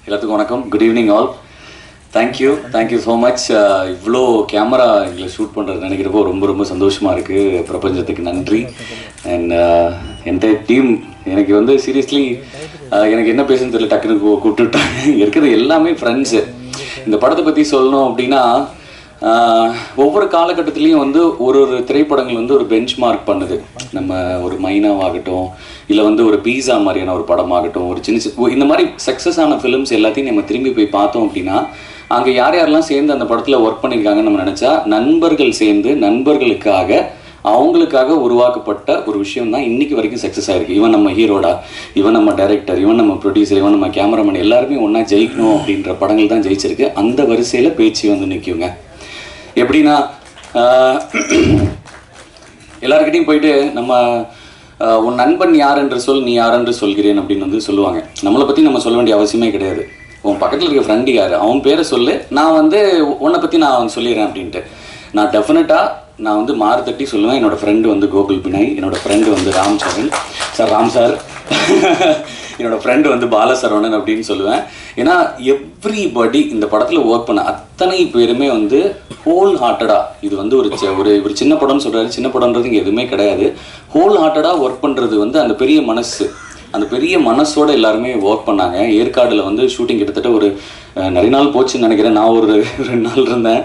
எல்லாத்துக்கும் வணக்கம். Good evening all. Thank you so much. இவ்வளோ கேமரா இதில் ஷூட் பண்ணுறது நினைக்கிறப்போ ரொம்ப ரொம்ப சந்தோஷமாக இருக்குது. பிரபஞ்சத்துக்கு நன்றி. அண்ட் என்டையர் டீம் எனக்கு வந்து சீரியஸ்லி எனக்கு என்ன பேசுன்னு தெரியல, டக்குன்னு கூப்பிட்டுட்டாங்க. இருக்கிறது எல்லாமே ஃப்ரெண்ட்ஸு. இந்த படத்தை பற்றி சொல்லணும் அப்படின்னா, ஒவ்வொரு காலகட்டத்துலேயும் வந்து ஒரு திரைப்படங்கள் வந்து ஒரு பெஞ்ச் மார்க் பண்ணுது. நம்ம ஒரு மைனாவாகட்டும், இல்லை வந்து ஒரு பீஸா மாதிரியான ஒரு படமாகட்டும், ஒரு சின்ன இந்த மாதிரி சக்ஸஸ் ஆன ஃபிலிம்ஸ் எல்லாத்தையும் நம்ம திரும்பி போய் பார்த்தோம் அப்படின்னா, அங்கே யாரெல்லாம் சேர்ந்து அந்த படத்தில் ஒர்க் பண்ணியிருக்காங்கன்னு நம்ம நினச்சா, நண்பர்கள் சேர்ந்து நண்பர்களுக்காக அவங்களுக்காக உருவாக்கப்பட்ட ஒரு விஷயம் தான் இன்றைக்கி வரைக்கும் சக்ஸஸ் ஆகிருக்கு. இவன் நம்ம ஹீரோடா, இவன் நம்ம டைரக்டர், இவன் நம்ம ப்ரொடியூசர், இவன் நம்ம கேமராமேன், எல்லாருமே ஒன்றா ஜெயிக்கணும் அப்படின்ற படங்கள் தான் ஜெயிச்சிருக்கு. அந்த வரிசையில் பேச்சு வந்து நிற்குங்க. எப்படின்னா, எல்லாருக்கிட்டையும் போயிட்டு நம்ம உன் நண்பன் யார் என்று சொல், நீ யார் என்று சொல்கிறேன் அப்படின்னு வந்து சொல்லுவாங்க. நம்மளை பற்றி நம்ம சொல்ல வேண்டிய அவசியமே கிடையாது. உன் பக்கத்தில் இருக்க ஃப்ரெண்டு யார், அவன் பேரை சொல்லு, நான் வந்து உன்னை பற்றி நான் சொல்லிடுறேன் அப்படின்ட்டு. நான் டெஃபினட்டாக நான் வந்து மாறுதட்டி சொல்லுவேன். என்னோடய ஃப்ரெண்டு வந்து கோகுல் பினாய், என்னோடய ஃப்ரெண்டு வந்து ராம் சார் என்னோடய ஃப்ரெண்டு வந்து பாலசரவணன் அப்படின்னு சொல்லுவேன். ஏன்னா எவ்ரிபடி இந்த படத்தில் ஒர்க் பண்ண அத்தனை பேருமே வந்து ஹோல் ஹார்ட்டடாக, இது வந்து ஒரு சின்ன படம்னு சொல்கிறாரு, சின்ன படம்ன்றது இங்கே எதுவுமே கிடையாது. ஹோல் ஹார்ட்டடாக ஒர்க் பண்ணுறது வந்து அந்த பெரிய மனசு, அந்த பெரிய மனசோடு எல்லாருமே ஒர்க் பண்ணாங்க. ஏற்காடில் வந்து ஷூட்டிங் கிட்டத்தட்ட ஒரு நிறைய நாள் போச்சுன்னு நினைக்கிறேன். நான் ஒரு 2 நாள் இருந்தேன்.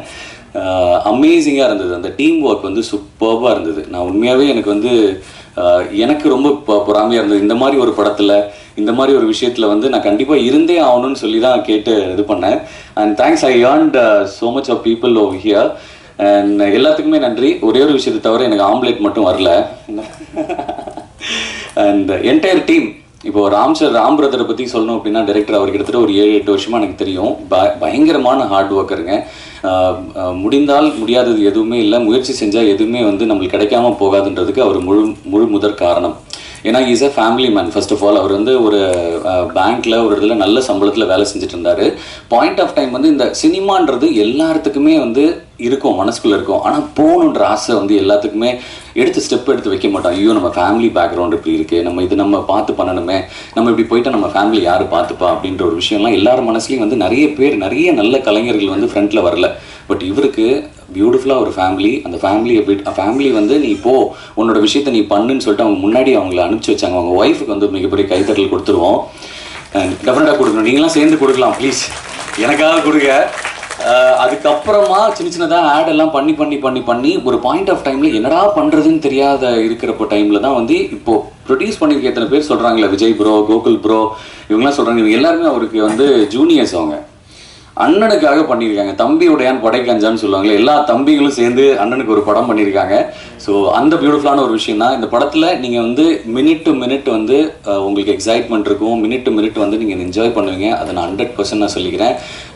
அமேசிங்காக இருந்தது. அந்த டீம் ஒர்க் வந்து சூப்பர்பாக இருந்தது. நான் உண்மையாகவே எனக்கு ரொம்ப பொறாமையாக இருந்தது. இந்த மாதிரி ஒரு படத்தில், இந்த மாதிரி ஒரு விஷயத்தில் வந்து நான் கண்டிப்பாக இருந்தே ஆகணும்னு சொல்லி தான் கேட்டு இது பண்ணேன். And thanks, I earned so much of people over here. And எல்லாத்துக்குமே நன்றி. ஒரே ஒரு விஷயத்தை தவிர எனக்கு ஆம்லேட் மட்டும் வரல. அண்ட் என்டையர் டீம், இப்போது ராம் பிரதரை பற்றி சொல்லணும் அப்படின்னா, டைரக்டர் அவர் கிட்டத்தட்ட ஒரு 7-8 வருஷமாக எனக்கு தெரியும். பயங்கரமான ஹார்ட் ஒர்க்கருங்க. முடிந்தால் முடியாதது எதுவுமே இல்லை, முயற்சி செஞ்சால் எதுவுமே வந்து நம்மளுக்கு கிடைக்காம போகாதுன்றதுக்கு அவர் முழு முதற் காரணம். ஏன்னா is a family man. First of all அவர் வந்து ஒரு பேங்க்கில் ஒரு இதில் நல்ல சம்பளத்தில் வேலை செஞ்சுட்டு இருந்தார். பாயிண்ட் ஆஃப் டைம் வந்து இந்த சினிமான்றது எல்லாத்துக்குமே வந்து இருக்கும், மனசுக்குள்ளே இருக்கும். ஆனால் போகணுன்ற ஆசை வந்து எல்லாத்துக்குமே ஸ்டெப் எடுத்து வைக்க மாட்டோம். ஐயோ நம்ம ஃபேமிலி பேக்ரவுண்ட் இப்படி இருக்குது, நம்ம பார்த்து பண்ணணுமே, நம்ம இப்படி போயிட்டால் நம்ம ஃபேமிலி யார் பார்த்துப்பா அப்படின்ற ஒரு விஷயம்லாம் எல்லார் மனசுலையும் வந்து நிறைய நல்ல கலைஞர்கள் வந்து ஃப்ரண்ட்டில் வரல. பட் இவருக்கு பியூட்டிஃபுல்லாக ஒரு ஃபேமிலி, அந்த ஃபேமிலி வந்து நீ போ, உன்னோட விஷயத்தை நீ பண்ணுன்னு சொல்லிட்டு அவங்க முன்னாடி அவங்கள அனுப்பிச்சி வச்சாங்க. அவங்க ஒய்ஃபுக்கு வந்து மிகப்பெரிய கைத்தட்டல் கொடுத்துருவோம். டெஃபினட்டாக கொடுக்கணும். நீங்களாம் சேர்ந்து கொடுக்கலாம் ப்ளீஸ், எனக்காக கொடுங்க. அதுக்கப்புறமா சின்னதாக ஆட் எல்லாம் பண்ணி ஒரு பாயிண்ட் ஆஃப் டைமில் என்னடா பண்ணுறதுன்னு தெரியாத இருக்கிறப்போ டைமில் தான் வந்து இப்போது ப்ரொடியூஸ் பண்ணியிருக்க எத்தனை பேர் சொல்கிறாங்களே, விஜய் ப்ரோ, கோகுல் ப்ரோ, இவங்களாம் சொல்கிறாங்க. இவங்க எல்லாருமே அவருக்கு வந்து ஜூனியர்ஸ். அவங்க அண்ணனுக்காக பண்ணியிருக்காங்க. தம்பியுடையான் படைக்கஞ்சான்னு சொல்லுவாங்களே, எல்லா தம்பிகளும் சேர்ந்து அண்ணனுக்கு ஒரு படம் பண்ணியிருக்காங்க. ஸோ அந்த பியூட்டிஃபுல்லான ஒரு விஷயம் தான். இந்த படத்தில் நீங்கள் வந்து மினிட் டு மினிட் வந்து உங்களுக்கு எக்ஸைட்மெண்ட் இருக்கும், மினிட் டு மினிட் வந்து நீங்கள் என்ஜாய் பண்ணுவீங்க. அதை நான் 100% நான் சொல்லிக்கிறேன்.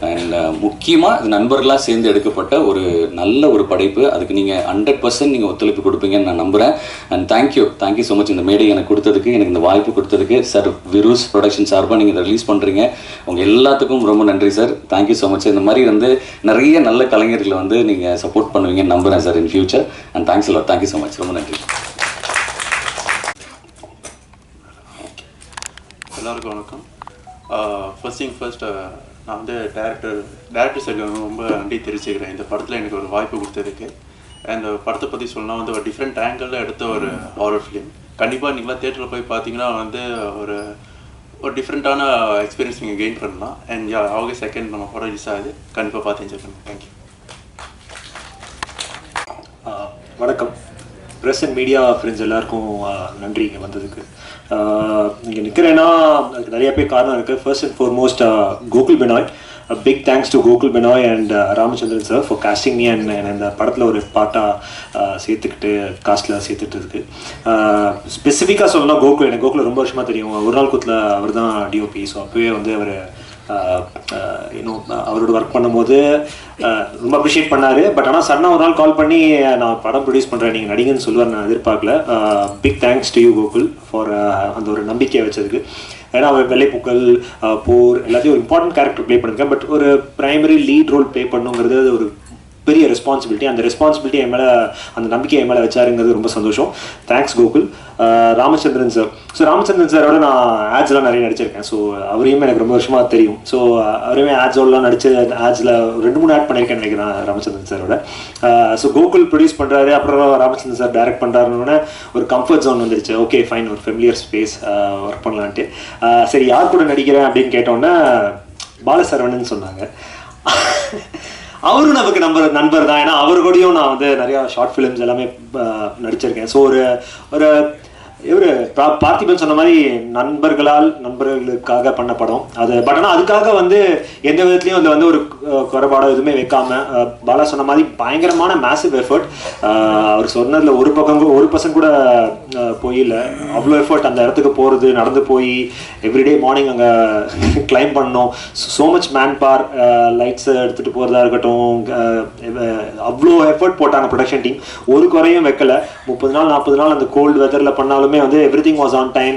அண்ட் முக்கியமாக இது நண்பர்களாக சேர்ந்து எடுக்கப்பட்ட ஒரு நல்ல ஒரு படைப்பு. அதுக்கு நீங்கள் 100% நீங்கள் ஒத்துழைப்பு கொடுப்பீங்கன்னு நான் நம்புகிறேன். அண்ட் தேங்க்யூ ஸோ மச் இந்த மேடை எனக்கு கொடுத்ததுக்கு, எனக்கு இந்த வாய்ப்பு கொடுத்ததுக்கு. சார், விருஸ் ப்ரொடக்ஷன் சார்பாக நீங்கள் இதை ரிலீஸ் பண்ணுறீங்க. உங்கள் எல்லாத்துக்கும் ரொம்ப நன்றி சார். Thank you so much. இந்த மாதிரி வந்து நிறைய நல்ல கலைஞர்களை வந்து நீங்கள் சப்போர்ட் பண்ணுவீங்கன்னு நம்புகிறேன் sir in future. And thanks a lot. Thank you so much. ரொம்ப நன்றி. எல்லாருக்கும் வணக்கம். ஃபர்ஸ்ட் நான் வந்து டேரக்டர் சார் ரொம்ப நன்றி தெரிவிச்சுக்கிறேன் இந்த படத்தில் எனக்கு ஒரு வாய்ப்பு கொடுத்ததுக்கு. அந்த படத்தை பற்றி சொன்னால் வந்து ஒரு டிஃப்ரெண்ட் ஆங்கிளில் எடுத்த ஒரு ஹாரர் ஃபிலிம். கண்டிப்பாக நீங்களாம் தேட்டரில் போய் பார்த்தீங்கன்னா வந்து ஒரு டிஃப்ரெண்ட்டான எக்ஸ்பீரியன்ஸ் நீங்கள் கெயின் பண்ணலாம். அண்ட் August 2 நம்ம படம் ரிலீஸ் ஆகுது. கண்டிப்பாக பார்த்து என்ஜாய் பண்ணுங்கள். தேங்க்யூ. வணக்கம். ப்ரெஸ் அண்ட் மீடியா ஃப்ரெண்ட்ஸ் எல்லாருக்கும் நன்றி இங்கே வந்ததுக்கு. இங்கே நிற்கிறேன்னா அதுக்கு நிறைய பேர் காரணம் இருக்குது. First and foremost Gokul Binoy. Big thanks to Gokul Binoy and Ramachandran sir for casting me and இந்த படத்தில் ஒரு பாட்டாக காஸ்ட்டில் சேர்த்துட்டுருக்கு. ஸ்பெசிஃபிக்காக சொல்லலாம், எனக்கு கோகுல் ரொம்ப வருஷமாக தெரியும். ஒரு நாள் கூத்தில் அவர் தான் டிஓபி. ஸோ அப்போவே வந்து அவர் இன்னும் அவரோட ஒர்க் பண்ணும்போது ரொம்ப அப்ரிஷியேட் பண்ணார். பட் ஆனால் சடனாக ஒரு நாள் கால் பண்ணி நான் படம் ப்ரொடியூஸ் பண்ணுறேன், நீங்கள் நடிகன்னு சொல்லுவார், நான் எதிர்பார்க்கல. Big thanks to you Gokul for அந்த ஒரு நம்பிக்கையை வச்சதுக்கு. ஏன்னா அவர் வெள்ளைப்பூக்கள், போர் எல்லாத்தையும் ஒரு இம்பார்ட்டன்ட் கேரக்டர் ப்ளே பண்ணியிருக்கேன். பட் ஒரு ப்ரைமரி லீட் ரோல் ப்ளே பண்ணுங்கிறது ஒரு பெரிய ரெஸ்பான்சிபிலிட்டி. அந்த ரெஸ்பான்சிபிலிட்டி என் மேலே, அந்த நம்பிக்கை என் மேலே வச்சாருங்கிறது ரொம்ப சந்தோஷம். Thanks Gokul. Ramachandran sir. So Ramachandran சாரோட நான் ஆட்ஸ்லாம் நிறைய நடிச்சிருக்கேன். ஸோ அவரையும் எனக்கு ரொம்ப வருஷமாக தெரியும். ஸோ அவரையுமே ஆட்ஸோடலாம் நடிச்சு ஆட்ஸில் 2-3 ஆட் பண்ணியிருக்கேன்னு நினைக்கிறேன் ராமச்சந்திரன் சாரோட. ஸோ கோகுல் ப்ரொடியூஸ் பண்ணுறாரு, அப்புறம் ராமச்சந்திரன் சார் டைரக்ட் பண்ணுறாருன்னு ஒரு கம்ஃபர்ட் ஜோன் வந்துருச்சு. ஓகே ஃபைன், ஒரு ஃபெமிலியர் ஸ்பேஸ் ஒர்க் பண்ணலான்ட்டு. சரி யார் கூட நடிக்கிறேன் அப்படின்னு கேட்டோன்னே பாலசரவணன் சொன்னாங்க. அவரும் நமக்கு நண்பர் தான். ஏன்னா அவரு கூடயும் நான் வந்து நிறையா ஷார்ட் ஃபிலிம்ஸ் எல்லாமே நடிச்சிருக்கேன். ஸோ ஒரு இவர் பார்த்திபன் சொன்ன மாதிரி நண்பர்களுக்காக பண்ண படம் அது. பட் ஆனால் அதுக்காக வந்து எந்த விதத்துலையும் அதில் வந்து ஒரு குறைபாடோ எதுவுமே வைக்காம பாலா சொன்ன மாதிரி பயங்கரமான மேசிவ் எஃபர்ட். அவர் சொன்னதில் ஒரு பர்சன்ட் கூட போயில. அவ்வளோ எஃபர்ட் அந்த இடத்துக்கு போகிறது, நடந்து போய் எவ்ரிடே மார்னிங் அங்கே கிளைம் பண்ணோம். So much man power, lights எடுத்துகிட்டு போகிறதா இருக்கட்டும், அவ்வளோ எஃபர்ட் போட்டாங்க ப்ரொடக்ஷன் டீம். ஒரு குறையும் வைக்கல. 30 நாள் 40 நாள் அந்த கோல்டு வெதரில் பண்ணாலும் வந்து everything was on time,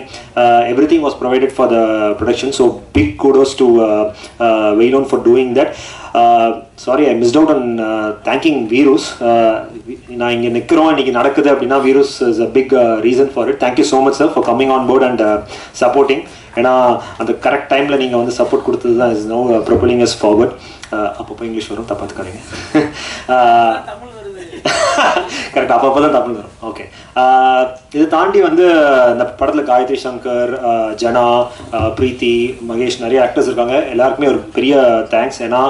everything was provided for the production. So big kudos to Vailon for doing that. Sorry, I missed out on thanking Virus. நான் இங்கே நிற்கிறோம், இன்னைக்கு நடக்குது அப்படின்னா Virus is a big reason for it. Thank you so much sir for coming on board and supporting. ஏன்னா அந்த correct டைமில் நீங்கள் வந்து சப்போர்ட் கொடுத்தது தான் இஸ் நோ ப்ரொபலிங் அஸ் ஃபார்வர்ட். அப்பப்போ இங்கிலீஷ் வரும், தப்பாத்துக்காதீங்க. கரெக்ட், அப்பப்போ தான் தமிழ் வரும். ஓகே, இதை தாண்டி வந்து இந்த படத்தில் காயத்ரி சங்கர், ஜனா, பிரீத்தி, மகேஷ், நிறைய ஆக்டர்ஸ் இருக்காங்க. எல்லாருக்குமே ஒரு பெரிய தேங்க்ஸ். ஏன்னா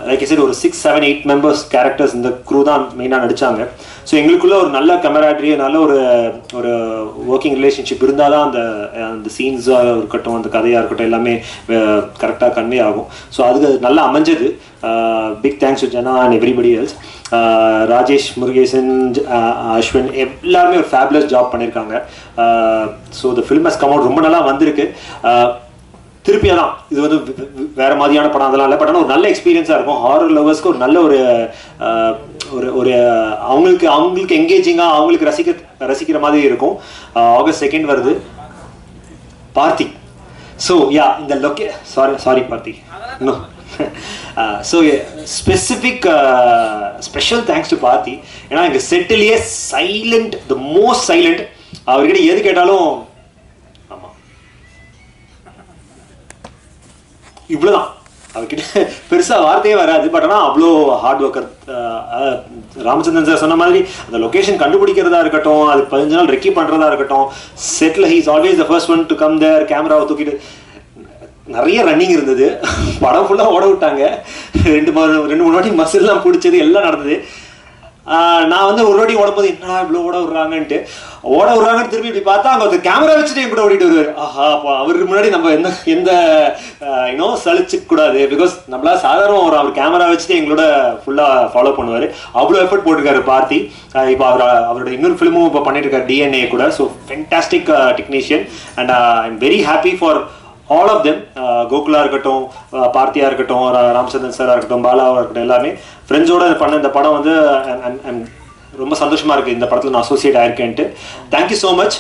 லைக் ஐ செட் ஒரு 6, 7, 8 மெம்பர்ஸ் கேரக்டர்ஸ் இந்த க்ரூ தான் மெயினாக நடித்தாங்க. ஸோ எங்களுக்குள்ள ஒரு நல்ல கெமராட்ரி, நல்ல ஒரு ஒர்க்கிங் ரிலேஷன்ஷிப் இருந்தால் தான் அந்த சீன்ஸாக இருக்கட்டும், அந்த கதையாக இருக்கட்டும், எல்லாமே கரெக்டாக கன்வே ஆகும். ஸோ அதுக்கு நல்லா அமைஞ்சது. Big thanks to Jana and everybody else. Rajesh, Murugesan, Ashwin எல்லாருமே ஒரு ஃபேபுலஸ் ஜாப் பண்ணியிருக்காங்க. So the film has come out, ரொம்ப நல்லா வந்திருக்கு. திருப்பியா தான் இது வந்து வேற மாதிரியான படம் அதெல்லாம் இல்லை. பட் ஆனால் ஒரு நல்ல எக்ஸ்பீரியன்ஸாக இருக்கும். ஹாரர் லவர்ஸ்க்கு ஒரு நல்ல ஒரு அவங்களுக்கு எங்கேஜிங்காக, அவங்களுக்கு ரசிக்கிற மாதிரி இருக்கும். August 2 வருது பார்த்தி. ஸோ யா இந்த சாரி பார்த்தி இன்னும் ஸோ ஸ்பெஷல் தேங்க்ஸ் டு பார்த்தி. ஏன்னா எங்கள் செட்டிலேயே சைலண்ட், த மோஸ்ட் சைலண்ட். அவர்கிட்ட எது கேட்டாலும் ஆமாம் இவ்வளோதான். அவர்கிட்ட பெருசாக வார்த்தையே வராது. பட் ஆனால் அவ்வளோ ஹார்ட் ஒர்க்கர். ராமச்சந்திரன் சார் சொன்ன மாதிரி அந்த லொக்கேஷன் கண்டுபிடிக்கிறதா இருக்கட்டும், அது 15 நாள் ரெக்கி பண்ணுறதா இருக்கட்டும், செட்டில் he's always the first one to come there. கேமராவை தூக்கிட்டு நிறைய ரன்னிங் இருந்தது. படம் ஃபுல்லாக ஓட விட்டாங்க. 2-3 வாட்டி மசில்லாம் பிடிச்சது, எல்லாம் நடந்தது. நான் வந்து ஒரு வாட்டி ஓடும்போது என்ன இவ்வளோ ஓட விடுறாங்கன்னு திரும்பி இப்படி பார்த்தா அங்கே ஒரு கேமரா வச்சுட்டு என் கூட ஓடிட்டு வருவார். ஆஹா, அப்போ அவருக்கு முன்னாடி நம்ம எந்த சலிச்சுக்க கூடாது. பிகாஸ் நம்மளா சாதாரண அவர் கேமரா வச்சுட்டு எங்களோட ஃபுல்லாக ஃபாலோ பண்ணுவார். அவ்வளோ எஃபர்ட் போட்டிருக்காரு பார்த்தி. இப்போ அவரோட இன்னொரு ஃபிலிமும் இப்போ பண்ணிட்டு இருக்காரு, DNA கூட. So fantastic technician and I am very happy for all of them. கோகுலா இருக்கட்டும், பார்த்தியா இருக்கட்டும், ராமச்சந்திரன் சாரா இருக்கட்டும், பாலாவாக இருக்கட்டும், எல்லாமே ஃப்ரெண்ட்ஸோட பண்ண இந்த படம் வந்து ரொம்ப சந்தோஷமா இருக்கு. இந்த படத்தில் நான் அசோசியேட் ஆயிருக்கேன்ட்டு. Thank you so much.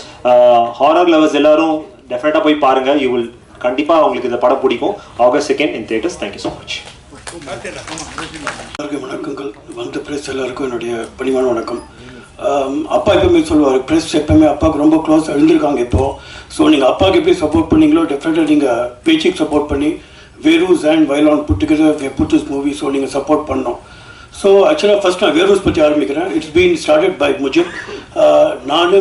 Horror lovers எல்லாரும் டெஃபினட்டாக போய் பாருங்க. யூ வில் கண்டிப்பாக உங்களுக்கு இந்த படம் பிடிக்கும். August 2 in theaters. Thank you so much. வணக்கங்கள். வந்த பிரஸ் எல்லாருக்கும் என்னுடைய பணிவான வணக்கம். அப்பா எப்பவுமே சொல்லுவார், ப்ரெஸ் எப்பவுமே அப்பாவுக்கு ரொம்ப க்ளோஸ் எழுந்திருக்காங்க இப்போது. ஸோ நீங்கள் அப்பாவுக்கு எப்படி சப்போர்ட் பண்ணீங்களோ டெஃபினட்டாக நீங்கள் பேச்சுக்கு சப்போர்ட் பண்ணி வேரூஸ் அண்ட் வைலான் put together put this movie. So நீங்கள் சப்போர்ட் பண்ணோம். ஸோ ஆக்சுவலாக ஃபஸ்ட் நான் வேரூஸ் பற்றி ஆரம்பிக்கிறேன். It's been started by Mujib.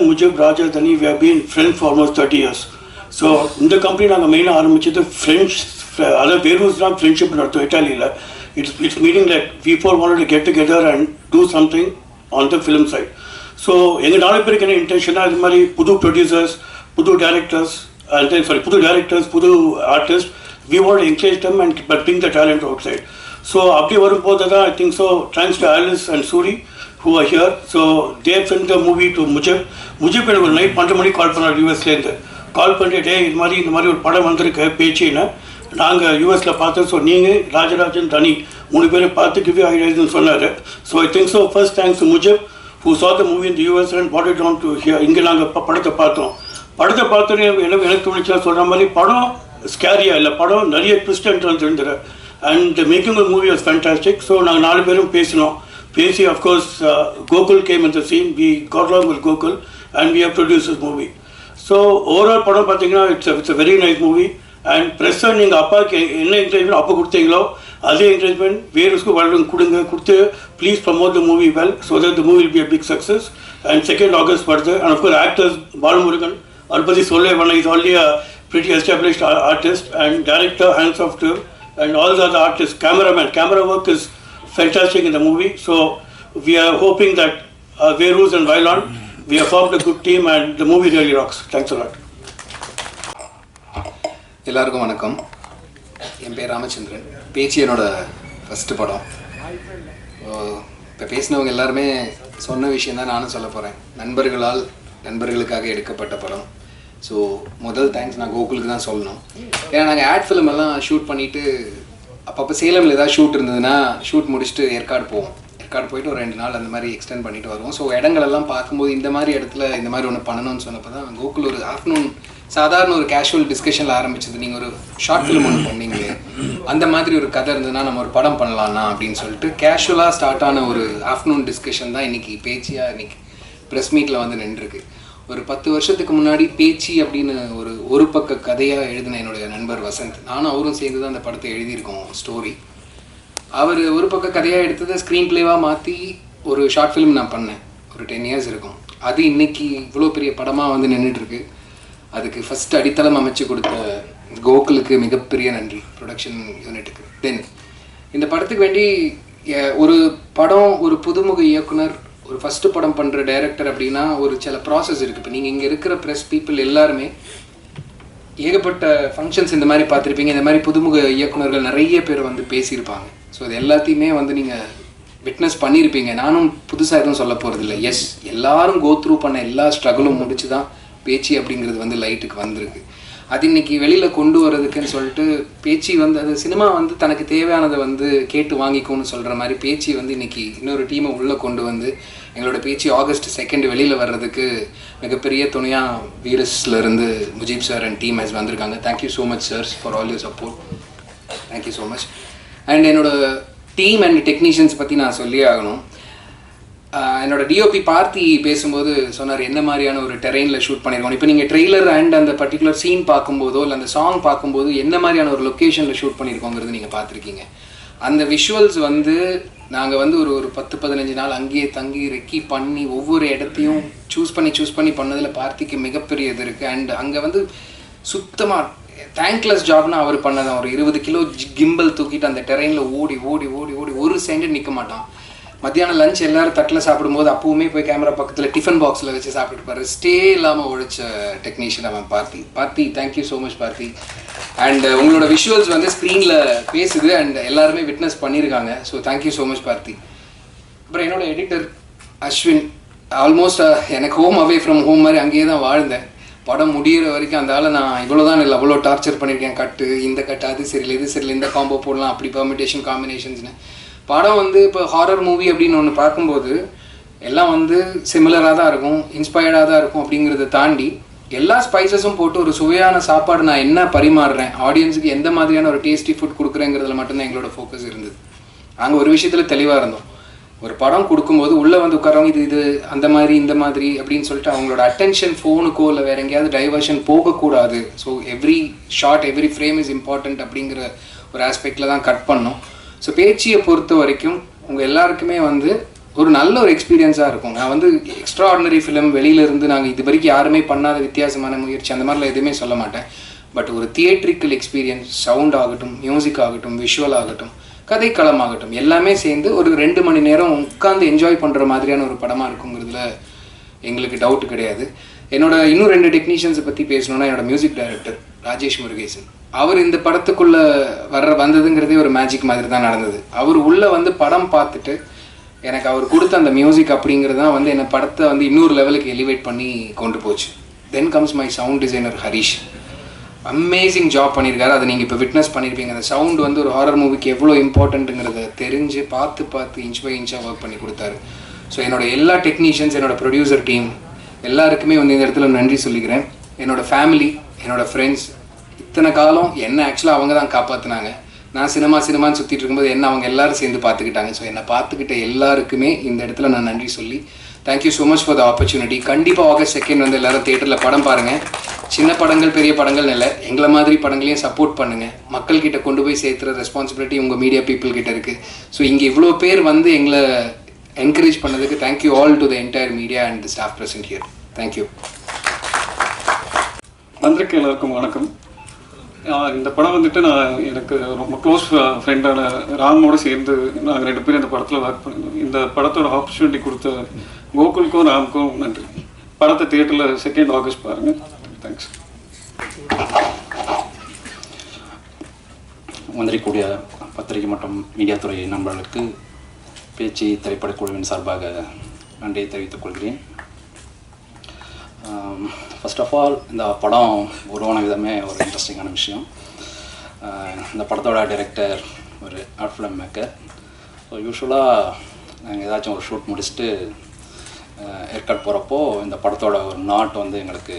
Mujib, Raja, Thani, we have been friends for almost 30 years. So இந்த கம்பெனி நாங்கள் மெயினாக ஆரம்பிச்சது ஃப்ரெண்ட்ஸ், அதாவது வேரூஸ் தான் ஃப்ரெண்ட்ஷிப் நடத்தும் இட்டாலியில். It's meaning like we four wanted to get together and do something on the film side. So எங்கள் 4 பேருக்கு என்ன இன்டென்ஷனாக இது மாதிரி புது ப்ரொடியூசர்ஸ், புது டேரக்டர்ஸ், புது artist, we want to encourage them and bring the talent outside. So அப்படி வரும்போது தான் I think so thanks to Alice and Soori who are here. ஸோ they sent the movie to Mujib. எனக்கு ஒரு நைட் 12 மணிக்கு கால் பண்ணார் யூஎஸ்லேருந்து. கால் பண்ணிட்டு இந்த மாதிரி ஒரு படம் வந்திருக்கு பேச்சின்னு நாங்கள் யூஎஸில் பார்த்தோம். ஸோ நீங்கள் ராஜராஜன், தனி 3 பேரை பார்த்து கிவ் யூ ஐடியாஸ்ன்னு சொன்னார். So I think so first thanks to Mujib who saw the movie in the US and brought it down to here. இங்கே நாங்கள் படத்தை பார்த்தோன்னே எனக்கு தோணிச்சா சொல்கிற மாதிரி படம் ஸ்கேரியாக இல்லை, படம் நிறைய ட்விஸ்ட் அண்ட் டர்ன்ஸ் இருந்தது. அண்ட் மேக்கிங் ஒரு மூவி வாஸ் ஃபேன்டாஸ்டிக். ஸோ நாங்கள் 4 பேரும் பேசினோம். Pesi, of course, Gokul came in the scene. We got along with Gokul and we have produced this movie. So overall படம் பார்த்தீங்கன்னா it's a very nice movie. And ப்ரெஸ்ஸை நீங்கள் அப்பாவுக்கு என்ன encouragement அப்போ கொடுத்தீங்களோ அதே என்கரேஜ்மெண்ட் வேறு ஸ்கூல் வளர்ந்து கொடுத்து please promote the movie well so that the movie will be a big success. And 2nd August வருது. அண்ட் அஃப்கோர்ஸ் ஆக்டர்ஸ் பாலமுருகன் அவரை பற்றி சொல்லவே வேணாம். Is already a pretty established artist and director, hands off to, and all the other artists. Camera work is fantastic in the movie. So we are hoping that Verus and Vailon, we have formed a good team and the movie really rocks. Thanks a lot. எல்லாருக்கும் வணக்கம். என் பேர் ராமச்சந்திரன். பேச்சு என்னோட first படம். இப்போ பேசினவங்க எல்லாருமே சொன்ன விஷயந்தான் நானும் சொல்ல போகிறேன். நண்பர்களுக்காக எடுக்கப்பட்ட படம். ஸோ முதல் தேங்க்ஸ் நான் கோகுலுக்கு தான் சொல்லணும். ஏன்னா நாங்கள் ஆட் ஃபிலிம் எல்லாம் ஷூட் பண்ணிவிட்டு அப்பப்போ சேலமில் ஏதாவது ஷூட் இருந்ததுன்னா ஷூட் முடிச்சுட்டு ஏற்காடு போவோம். ஏற்காடு போயிட்டு ஒரு 2 நாள் அந்த மாதிரி எக்ஸ்டெண்ட் பண்ணிட்டு வருவோம். ஸோ இடங்களெல்லாம் பார்க்கும்போது இந்த மாதிரி இடத்துல இந்த மாதிரி ஒன்று பண்ணணும்னு சொன்னப்போ தான் கோகுல் ஒரு ஆஃப்டர்நூன் சாதாரண ஒரு கேஷுவல் டிஸ்கஷனில் ஆரம்பிச்சது. நீங்கள் ஒரு ஷார்ட் ஃபிலிம் ஒன்று பண்ணீங்களே, அந்த மாதிரி ஒரு கதை இருந்ததுன்னா நம்ம ஒரு படம் பண்ணலாம்னா அப்படின்னு சொல்லிட்டு கேஷுவலாக ஸ்டார்ட் ஆன ஒரு ஆஃப்டர்நூன் டிஸ்கஷன் தான் இன்றைக்கி பேச்சியாக இன்றைக்கி ப்ரெஸ் மீட்டில் வந்து நின்றுருக்கு. ஒரு 10 வருஷத்துக்கு முன்னாடி பேச்சு அப்படின்னு ஒரு பக்க கதையாக எழுதின என்னுடைய நண்பர் வசந்த், நானும் அவரும் சேர்ந்து தான் அந்த படத்தை எழுதியிருக்கோம் ஸ்டோரி. அவர் ஒரு பக்க கதையாக எடுத்ததை ஸ்க்ரீன் பிளேவாக மாற்றி ஒரு ஷார்ட் ஃபிலிம் நான் பண்ணேன். ஒரு 10 இயர்ஸ் இருக்கும். அது இன்றைக்கி இவ்வளோ பெரிய படமாக வந்து நின்றுட்டுருக்கு. அதுக்கு ஃபஸ்ட்டு அடித்தளம் அமைச்சு கொடுத்த கோகுலுக்கு மிகப்பெரிய நன்றி, ப்ரொடக்ஷன் யூனிட்டுக்கு. தென் இந்த படத்துக்கு வேண்டி ஒரு படம், ஒரு புதுமுக இயக்குனர், ஒரு ஃபஸ்ட்டு படம் பண்ணுற டைரக்டர் அப்படின்னா ஒரு சில ப்ராசஸ் இருக்குது. இப்போ நீங்கள் இங்கே இருக்கிற ப்ரெஸ் பீப்புள் எல்லாருமே ஏகப்பட்ட ஃபங்க்ஷன்ஸ் இந்த மாதிரி பார்த்துருப்பீங்க. இந்த மாதிரி புதுமுக இயக்குனர்கள் நிறைய பேர் வந்து பேசியிருப்பாங்க. ஸோ அது எல்லாத்தையுமே வந்து நீங்கள் விட்னஸ் பண்ணியிருப்பீங்க. நானும் புதுசாக எதுவும் சொல்ல போகிறதில்ல. எஸ், எல்லாரும் கோ த்ரூ பண்ண எல்லா ஸ்ட்ரகிளும் முடிச்சு தான் பேச்சு அப்படிங்கிறது வந்து லைட்டுக்கு வந்திருக்கு. அது இன்றைக்கி வெளியில் கொண்டு வரதுக்குன்னு சொல்லிட்டு பேச்சு வந்து அது சினிமா வந்து தனக்கு தேவையானதை வந்து கேட்டு வாங்கிக்கும்னு சொல்கிற மாதிரி பேச்சு வந்து இன்றைக்கி இன்னொரு டீமை உள்ளே கொண்டு வந்து எங்களோட பேச்சு August 2 வெளியில் வர்றதுக்கு மிகப்பெரிய துணையாக வீரஸ்லேருந்து Mujib sir and team has வந்திருக்காங்க. Thank you so much sirs for all your support. Thank you so much. And என்னோடய டீம் அண்ட் டெக்னீஷியன்ஸ் பற்றி நான் சொல்லியே ஆகணும். என்னோட டிஓபி பார்த்தி பேசும்போது சொன்னார் என்ன மாதிரியான ஒரு டெரெயினில் ஷூட் பண்ணியிருக்கோம். இப்போ நீங்கள் ட்ரெய்லர் அண்ட் அந்த பர்டிகுலர் சீன் பார்க்கும்போதோ இல்லை அந்த சாங் பார்க்கும்போது என்ன மாதிரியான ஒரு லொக்கேஷனில் ஷூட் பண்ணியிருக்கோங்கிறது நீங்கள் பார்த்துருக்கீங்க. அந்த விஷுவல்ஸ் வந்து நாங்கள் வந்து ஒரு 10-15 நாள் அங்கேயே தங்கி ரெக்கி பண்ணி ஒவ்வொரு இடத்தையும் சூஸ் பண்ணி பண்ணதில் பார்த்திக்கு மிகப்பெரிய இது இருக்குது. அண்ட் அங்கே வந்து சுத்தமாக தேங்க்லெஸ் ஜாப்னா அவர் பண்ணதான். ஒரு 20 கிலோ கிம்பல் தூக்கிட்டு அந்த டெரெயினில் ஓடி ஓடி ஓடி ஓடி ஒரு செகண்ட் நிற்க மாட்டான். மத்தியானம் லஞ்ச் எல்லோரும் தட்டில் சாப்பிடும்போது அப்போவுமே போய் கேமரா பக்கத்தில் டிஃபன் பாக்ஸில் வச்சு சாப்பிட்டுட்டு பாரு. ஸ்டே இல்லாமல் உழைச்ச டெக்னீஷியன் அவன் Parthi. Thank you so much Parthi. And உங்களோட விஷுவல்ஸ் வந்து ஸ்க்ரீனில் பேசுது அண்ட் எல்லாருமே விட்னஸ் பண்ணியிருக்காங்க. ஸோ தேங்க்யூ ஸோ மச் பார்த்தி. அப்புறம் என்னோடய எடிட்டர் அஸ்வின், ஆல்மோஸ்ட் எனக்கு ஹோம் அவே ஃப்ரம் ஹோம் மாதிரி அங்கேயே தான் வாழ்ந்தேன். படம் முடிகிற வரைக்கும் அந்த ஆளை நான் இவ்வளோ இல்லை அவ்வளோ டார்ச்சர் பண்ணியிருக்கேன். இந்த கட்டு அது சரியில்லை இது சரியில்லை, இந்த காம்போ போடலாம், அப்படி பெர்மிட்டேஷன் காம்பினேஷன்ஸ்னு. படம் வந்து இப்போ ஹாரர் மூவி அப்படின்னு ஒன்று பார்க்கும்போது எல்லாம் வந்து சிமிலராக தான் இருக்கும், இன்ஸ்பயர்டாக தான் இருக்கும். அப்படிங்கிறத தாண்டி எல்லா ஸ்பைசஸும் போட்டு ஒரு சுவையான சாப்பாடு நான் என்ன பரிமாறுறேன், ஆடியன்ஸுக்கு எந்த மாதிரியான ஒரு டேஸ்டி ஃபுட் கொடுக்குறேங்கிறதுல மட்டும்தான் எங்களோட ஃபோக்கஸ் இருந்தது. நாங்கள் ஒரு விஷயத்தில் தெளிவாக இருந்தோம். ஒரு படம் கொடுக்கும்போது உள்ளே வந்து உட்காரவங்க இது அந்த மாதிரி இந்த மாதிரி அப்படின்னு சொல்லிட்டு அவங்களோட அட்டென்ஷன் ஃபோனுக்கோ இல்லை வேறு எங்கேயாவது டைவர்ஷன் போகக்கூடாது. So every short every frame is important அப்படிங்கிற ஒரு ஆஸ்பெக்டில் தான் கட் பண்ணோம். ஸோ பேச்சியை பொறுத்த வரைக்கும் உங்கள் எல்லாருக்குமே வந்து ஒரு நல்ல ஒரு எக்ஸ்பீரியன்ஸாக இருக்கும். நான் வந்து எக்ஸ்ட்ரா ஆர்டினரி ஃபிலிம் வெளியிலேருந்து நாங்கள் இது வரைக்கும் யாருமே பண்ணாத வித்தியாசமான முயற்சி அந்த மாதிரிலாம் எதுவுமே சொல்ல மாட்டேன். பட் ஒரு தியேட்ரிக்கல் எக்ஸ்பீரியன்ஸ், சவுண்ட் ஆகட்டும், மியூசிக் ஆகட்டும், விஷுவல் ஆகட்டும், கதைக்களம் ஆகட்டும், எல்லாமே சேர்ந்து ஒரு 2 மணி நேரம் உட்காந்து என்ஜாய் பண்ணுற மாதிரியான ஒரு படமாக இருக்குங்கிறதுல எங்களுக்கு டவுட் கிடையாது. இன்னும் 2 டெக்னீஷியன்ஸை பற்றி பேசணுன்னா என்னோடய மியூசிக் டைரக்டர் ராஜேஷ் முருகேசன். அவர் இந்த படத்துக்குள்ளே வந்ததுங்கிறதே ஒரு மேஜிக் மாதிரி தான் நடந்தது. அவர் உள்ளே வந்து படம் பார்த்துட்டு எனக்கு அவர் கொடுத்த அந்த மியூசிக் அப்படிங்கிறது தான் வந்து என்னை படத்தை வந்து இன்னொரு லெவலுக்கு எலிவேட் பண்ணி கொண்டு போச்சு. Then comes my sound designer Harish. Amazing job பண்ணியிருக்காரு. அதை நீங்கள் இப்போ விட்னஸ் பண்ணியிருப்பீங்க. அந்த சவுண்ட் வந்து ஒரு ஹாரர் மூவிக்கு எவ்வளோ இம்பார்ட்டண்ட்டுங்கிறத தெரிஞ்சு பார்த்து இன்ச் பை இன்ச்சாக ஒர்க் பண்ணி கொடுத்தாரு. ஸோ என்னோடய எல்லா டெக்னீஷியன்ஸ், என்னோடய ப்ரொடியூசர் டீம் எல்லாருக்குமே வந்து இந்த இடத்துல நன்றி சொல்லிக்கிறேன். என்னோடய ஃபேமிலி, என்னோடய ஃப்ரெண்ட்ஸ், இத்தனை காலம் என்ன ஆக்சுவலாக அவங்க தான் காப்பாற்றினாங்க. நான் சினிமான்னு சுற்றிட்டு இருக்கும்போது என்ன அவங்க எல்லாரும் சேர்ந்து பார்த்துக்கிட்டாங்க. ஸோ என்னை பார்த்துக்கிட்ட எல்லாருக்குமே இந்த இடத்துல நான் நன்றி சொல்லி thank you so much for the opportunity. கண்டிப்பாக August 2 வந்து எல்லாரும் தியேட்டரில் படம் பாருங்கள். சின்ன படங்கள் பெரிய படங்கள் இல்லை, எங்களை மாதிரி படங்களையும் சப்போர்ட் பண்ணுங்கள். மக்கள்கிட்ட கொண்டு போய் சேர்த்துற ரெஸ்பான்சிபிலிட்டி உங்கள் மீடியா பீப்புள் கிட்ட இருக்குது. ஸோ இங்கே இவ்வளோ பேர் வந்து எங்களை என்கரேஜ் பண்ணதுக்கு thank you all to the entire media and the staff present here. Thank you. நன்றிக்கு எல்லாருக்கும் வணக்கம். இந்த படம் வந்துட்டு நான் எனக்கு ரொம்ப க்ளோஸ் ஃப்ரெண்டான ராமோடு சேர்ந்து நாங்கள் 2 பேரும் இந்த படத்தில் ஒர்க் பண்ணியிருந்தோம். இந்த படத்தோட ஆப்பர்ச்சுனிட்டி கொடுத்த கோகுலுக்கும் ராமுக்கும் நன்றி. படத்தை தியேட்டரில் 2 August பாருங்கள். தேங்க்ஸ். வந்திருக்கக்கூடிய பத்திரிகை மற்றும் மீடியா துறை நண்பர்களுக்கு பேச்சு திரைப்படக்குழுவின் சார்பாக நன்றியை தெரிவித்துக் கொள்கிறேன். ஃபர்ஸ்ட் ஆஃப் ஆல் இந்த படம் உருவான விதமே ஒரு இன்ட்ரெஸ்டிங்கான விஷயம். இந்த படத்தோட டைரக்டர் ஒரு ஆர்ட் ஃபிலிம் மேக்கர். ஸோ யூஸ்வலாக நாங்கள் ஏதாச்சும் ஒரு ஷூட் முடிச்சுட்டு ஏற்காடு போகிறப்போ இந்த படத்தோட ஒரு நாட் வந்து எங்களுக்கு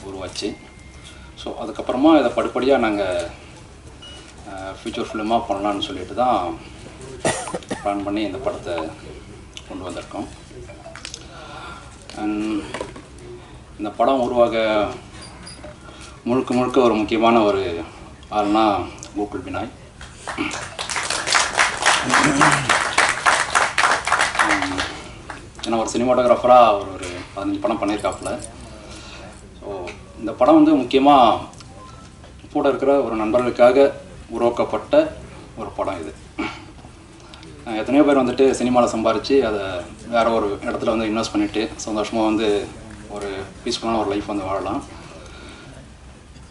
உருவாச்சு. ஸோ அதுக்கப்புறமா இதை படிப்படியாக நாங்கள் ஃபியூச்சர் ஃபிலிமாக பண்ணலான்னு சொல்லிட்டு தான் பிளான் பண்ணி இந்த படத்தை கொண்டு வந்திருக்கோம். அண்ட் இந்த படம் உருவாக முழுக்க ஒரு முக்கியமான ஒரு ஆள்னா கோகுல் பினாய். ஏன்னா ஒரு சினிமாட்டோகிராஃபராக அவர் ஒரு 15 படம் பண்ணியிருக்காப்புல. ஸோ இந்த படம் வந்து முக்கியமாக கூட இருக்கிற ஒரு நண்பர்களுக்காக உருவாக்கப்பட்ட ஒரு படம் இது. எத்தனையோ பேர் வந்துட்டு சினிமாவில் சம்பாரித்து அதை வேறு ஒரு இடத்துல வந்து இன்வெஸ்ட் பண்ணிவிட்டு சந்தோஷமாக வந்து ஒரு பீஸ்ஃபுல்லான ஒரு லைஃப் வந்து வாழலாம்.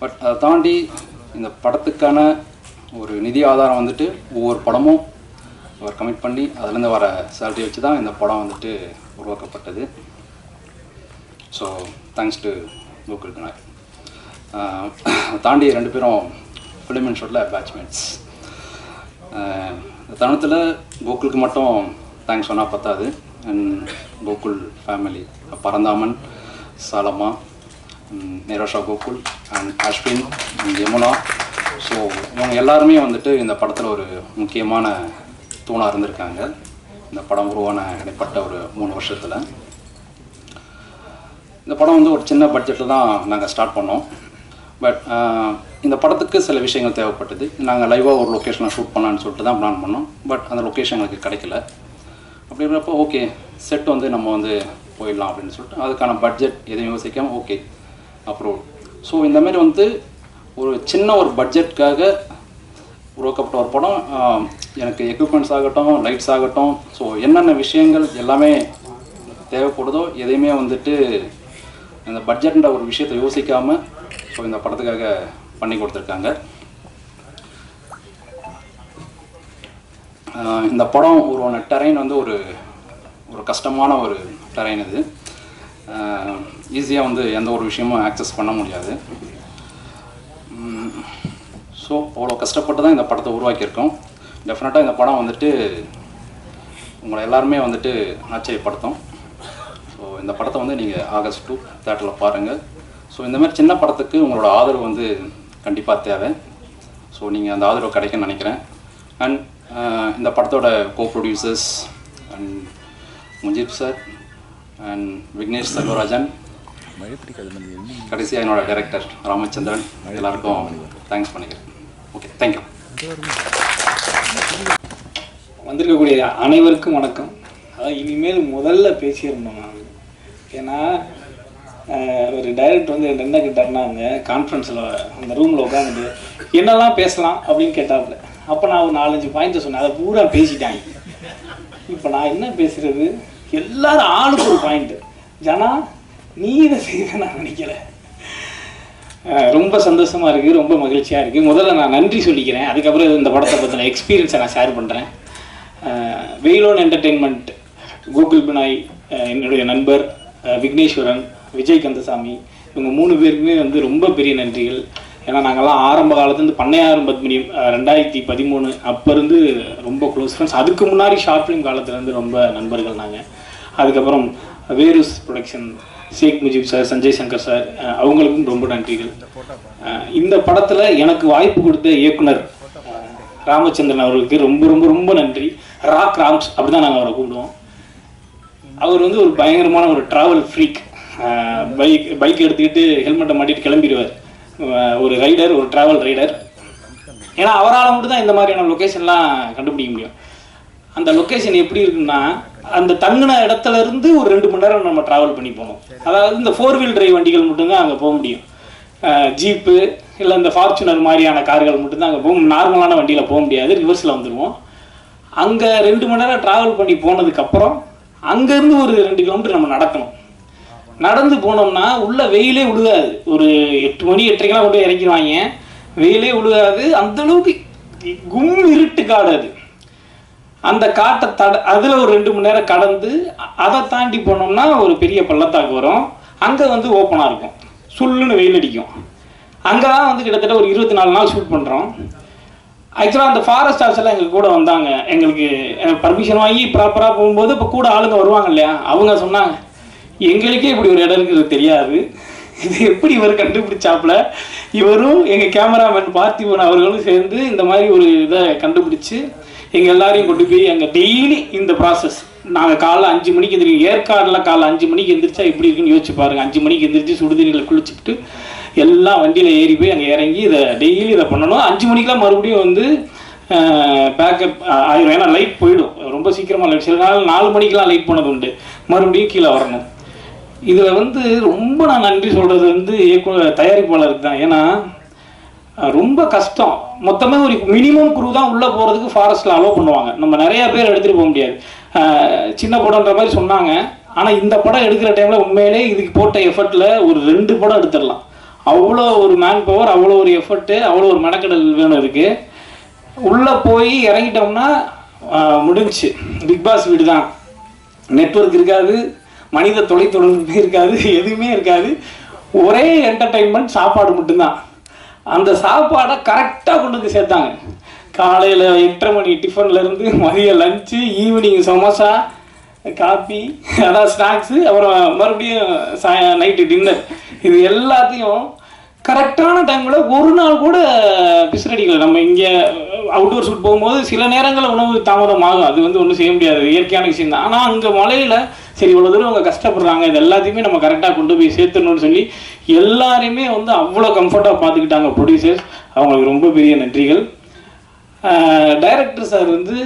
பட் அதை தாண்டி இந்த படத்துக்கான ஒரு நிதி ஆதாரம் வந்துட்டு ஒவ்வொரு படமும் அவர் கமிட் பண்ணி அதுலேருந்து வர சேலரி வச்சு தான் இந்த படம் வந்துட்டு உருவாக்கப்பட்டது. So thanks to Gokul Binoy. தாண்டி 2 பேரும் ஃபிலிம் இன்ஸ்டியூட்டில் பேட்ச்மேட்ஸ். இந்த தருணத்தில் கோகுலுக்கு மட்டும் தேங்க்ஸ் சொன்னால் பத்தாது. And Gokul family, Paranthaman, Salama, Nirosha Gokul and Ashwin and Yamuna. So இவங்க எல்லாருமே வந்துட்டு இந்த படத்தில் ஒரு முக்கியமான தூணாக இருந்திருக்காங்க இந்த படம் உருவான இடைப்பட்ட ஒரு 3 வருஷத்தில். இந்த படம் வந்து ஒரு சின்ன பட்ஜெட்டில் தான் நாங்கள் ஸ்டார்ட் பண்ணோம். பட் இந்த படத்துக்கு சில விஷயங்கள் தேவைப்பட்டது. நாங்கள் லைவாக ஒரு லொக்கேஷனில் ஷூட் பண்ணலான்னு சொல்லிட்டு தான் பிளான் பண்ணோம். பட் அந்த லொக்கேஷன் எங்களுக்கு கிடைக்கல. அப்படின்றப்போ ஓகே செட் வந்து நம்ம வந்து போயிடலாம் அப்படின்னு சொல்லிட்டு அதுக்கான பட்ஜெட் எதையும் யோசிக்காமல் ஓகே அப்ரூவ். ஸோ இந்தமாரி வந்து ஒரு சின்ன ஒரு பட்ஜெட்காக உருவாக்கப்பட்ட ஒரு படம். எனக்கு எக்யூப்மெண்ட்ஸ் ஆகட்டும், லைட்ஸ் ஆகட்டும், ஸோ என்னென்ன விஷயங்கள் எல்லாமே தேவைப்படுதோ எதையுமே வந்துட்டு இந்த பட்ஜெட்ன்ற ஒரு விஷயத்தை யோசிக்காமல் ஸோ இந்த படத்துக்காக பண்ணி கொடுத்துருக்காங்க. இந்த படம் உருவான டெரைன் வந்து ஒரு கஷ்டமான ஒரு டெரைன். இது ஈஸியாக வந்து எந்த ஒரு விஷயமும் ஆக்சஸ் பண்ண முடியாது. ஸோ அவ்வளோ கஷ்டப்பட்டு தான் இந்த படத்தை உருவாக்கியிருக்கோம். டெஃபினட்டாக இந்த படம் வந்துட்டு உங்களை எல்லாருமே வந்துட்டு ஆச்சரியப்படுத்தும். ஸோ இந்த படத்தை வந்து நீங்கள் August 2 தியேட்டரில் பாருங்கள். ஸோ இந்தமாதிரி சின்ன படத்துக்கு உங்களோட ஆதரவு வந்து கண்டிப்பாக தேவை. ஸோ நீங்கள் அந்த ஆதரவு கிடைக்குன்னு நினைக்கிறேன். அண்ட் இந்த படத்தோட கோ producers and Mujeeb sir and Vignesh Selvarajan, கடைசியாக என்னோட டைரக்டர் ராமச்சந்திரன், எல்லாருக்கும் தேங்க்ஸ் பண்ணிக்கிறேன். Okay, thank you. வந்திருக்கக்கூடிய அனைவருக்கும் வணக்கம். அதான் இனிமேல் முதல்ல பேசியிருந்தோம் நான். ஏன்னா ஒரு டைரக்டர் வந்து என்ன கேட்டாருன்னா அங்கே கான்ஃபரன்ஸில் அந்த ரூமில் உட்காந்துட்டு என்னெல்லாம் பேசலாம் அப்படின்னு கேட்டாப்புல. அப்போ நான் ஒரு 4-5 பாயிண்ட்டை சொன்னேன். அதை பூரா பேசிட்டாங்க. இப்போ நான் என்ன பேசுகிறது, எல்லாரும் ஆளுக்கு ஒரு பாயிண்ட்டு. ஜனா நீ இதை செய்ய நான் நினைக்கல. ரொம்ப சந்தோஷமாக இருக்குது, ரொம்ப மகிழ்ச்சியாக இருக்குது. முதல்ல நான் நன்றி சொல்லிக்கிறேன். அதுக்கப்புறம் இந்த படத்தை பற்றின எக்ஸ்பீரியன்ஸை நான் ஷேர் பண்ணுறேன். வெயிலோன் என்டர்டெயின்மெண்ட், கோகுல் பினாய், என்னுடைய நண்பர் விக்னேஸ்வரன், விஜய் கந்தசாமி, இவங்க 3 பேருக்குமே வந்து ரொம்ப பெரிய நன்றிகள். ஏன்னா நாங்கள்லாம் ஆரம்ப காலத்துலேருந்து பண்ணையாரும் பத்மினியும் 2013 அப்போ இருந்து ரொம்ப க்ளோஸ் ஃப்ரெண்ட்ஸ். அதுக்கு முன்னாடி ஷார்ட் ஃபிலிம் காலத்துலேருந்து ரொம்ப நண்பர்கள் நாங்கள். அதுக்கப்புறம் வேரூஸ் ப்ரொடக்ஷன், ஷேக் முஜீப் சார், சஞ்சய் சங்கர் சார், அவங்களுக்கும் ரொம்ப நன்றிகள். இந்த படத்தில் எனக்கு வாய்ப்பு கொடுத்த இயக்குனர் ராமச்சந்திரன் அவர்களுக்கு ரொம்ப ரொம்ப ரொம்ப நன்றி. ராக் ராம்ஸ் அப்படி தான் நாங்கள் அவரை கூப்பிடுவோம். அவர் வந்து ஒரு பயங்கரமான ஒரு ட்ராவல் ஃப்ரீக். பைக் எடுத்துக்கிட்டு ஹெல்மெட்டை மாட்டிட்டு கிளம்பிடுவார். ஒரு ரைடர், ஒரு ட்ராவல் ரைடர். ஏன்னா அவரால் மட்டும் தான் இந்த மாதிரியான லொக்கேஷன்லாம் கண்டுபிடிக்க முடியும். அந்த லொக்கேஷன் எப்படி இருக்குன்னா, அந்த தங்கின இடத்துல இருந்து ஒரு 2 மணி நேரம் நம்ம ட்ராவல் பண்ணி போகணும். அதாவது இந்த 4 வீல் டிரைவ் வண்டிகள் மட்டும்தான் அங்கே போக முடியும். ஜீப்பு இல்லை இந்த ஃபார்ச்சுனர் மாதிரியான கார்கள் மட்டும்தான் அங்கே போகும். நார்மலான வண்டியில் போக முடியாது, ரிவர்ஸில் வந்துடுவோம். அங்கே 2 மணி நேரம் ட்ராவல் பண்ணி போனதுக்கப்புறம் அங்கேருந்து ஒரு 2 கிலோமீட்டர் நம்ம நடக்கணும். நடந்து போனோம்னா உள்ள வெயிலே விழுகாது. ஒரு 8 மணி 8:30 கொண்டு இறக்கிடுவாங்க. வெயிலே விழுகாது. அந்தளவுக்கு கும் இருட்டு காடு அது. அந்த காட்டை அதில் ஒரு 2 மணி நேரம் கடந்து அதை தாண்டி போனோம்னா ஒரு பெரிய பள்ளத்தாக்கு வரும். அங்கே வந்து ஓப்பனாக இருக்கும், சுள்ளுன்னு வெயில் அடிக்கும். அங்கே தான் வந்து கிட்டத்தட்ட ஒரு 24 நாள் ஷூட் பண்ணுறோம். ஆக்சுவலாக அந்த ஃபாரஸ்ட் ஆஃபீஸ் எல்லாம் எங்களுக்கு கூட வந்தாங்க. எங்களுக்கு பர்மிஷன் வாங்கி ப்ராப்பராக போகும்போது இப்போ கூட ஆளுங்க வருவாங்க இல்லையா, அவங்க சொன்னாங்க, எங்களுக்கே இப்படி ஒரு இடம் இருக்கிறது தெரியாது, இது எப்படி இவர் கண்டுபிடிச்சாப்புல. இவரும் எங்கள் கேமராமேன் பார்த்திபன் அவர்களும் சேர்ந்து இந்த மாதிரி ஒரு இதை கண்டுபிடிச்சி எங்கள் எல்லாரையும் கொண்டு போய் அங்கே டெய்லி இந்த ப்ராசஸ். நாங்கள் காலைல 5 மணிக்கு எந்திரிக்கும். ஏற்காடில் காலைல 5 மணிக்கு எந்திரிச்சா எப்படி இருக்குன்னு யோசிச்சு பாருங்கள். 5 மணிக்கு எந்திரிச்சு சுடுதண்ணியில் குளிச்சுட்டு எல்லாம் வண்டியில் ஏறி போய் அங்கே இறங்கி இதை டெய்லி இதை பண்ணணும். 5 மணிக்கெலாம் மறுபடியும் வந்து பேக்கப் ஆயிரும். ஏன்னா லைட் போயிடும் ரொம்ப சீக்கிரமாக. லைட் சில நாள் 4 மணிக்கெலாம் லைட் போனது உண்டு. மறுபடியும் கீழே வரணும். இதில் வந்து ரொம்ப நான் நன்றி சொல்கிறது வந்து தயாரிப்பாளருக்கு தான். ஏன்னா ரொம்ப கஷ்டம். மொத்தமே ஒரு மினிமம் குரூ தான் உள்ளே போகிறதுக்கு ஃபாரஸ்ட்டில் அலோவ் பண்ணுவாங்க. நம்ம நிறையா பேர் எடுத்துகிட்டு போக முடியாது. சின்ன படம்ன்ற மாதிரி சொன்னாங்க. ஆனால் இந்த படம் எடுக்கிற டைமில் உண்மையிலே இதுக்கு போட்ட எஃபர்ட்டில் ஒரு 2 படம் எடுத்துடலாம். அவ்வளோ ஒரு மேன் பவர், அவ்வளோ ஒரு எஃபர்ட்டு, அவ்வளோ ஒரு மெனக்கடல் வேணும் இதுக்கு. உள்ளே போய் இறங்கிட்டோம்னா முடிஞ்சு. பிக் பாஸ் வீடு தான். நெட்வொர்க் இருக்காது, மனித தொலைத்தொடர்பு இருக்காது, எதுவுமே இருக்காது. ஒரே என்டர்டெயின்மெண்ட், சாப்பாடு மட்டும்தான். அந்த சாப்பாடை கரெக்டாக கொண்டு வந்து சேர்த்தாங்க. காலையில் 8:30 மணி டிஃபன்லேருந்து மதியம் லஞ்சு, ஈவினிங் சமோசா, காப்பி, அதான் ஸ்நாக்ஸு, அப்புறம் மறுபடியும் நைட்டு டின்னர். இது எல்லாத்தையும் கரெக்டான டைமில் ஒரு நாள் கூட பிசுரடிக்கலை. நம்ம இங்கே அவுட்டோர் ஷூட் போகும்போது சில நேரங்களில் உணவு தாமதமாகும். அது வந்து ஒன்றும் செய்ய முடியாது, இயற்கையான விஷயம் தான். ஆனால் அங்கே மலையில் சரி இவ்வளோ தூரம் அவங்க கஷ்டப்படுறாங்க, இது எல்லாத்தையுமே நம்ம கரெக்டாக கொண்டு போய் சேர்த்துடணும்னு சொல்லி எல்லாருமே வந்து அவ்வளோ கம்ஃபர்ட்டாக பார்த்துக்கிட்டாங்க ப்ரொடியூசர்ஸ். அவங்களுக்கு ரொம்ப பெரிய நன்றிகள். டைரக்டர் சார் வந்து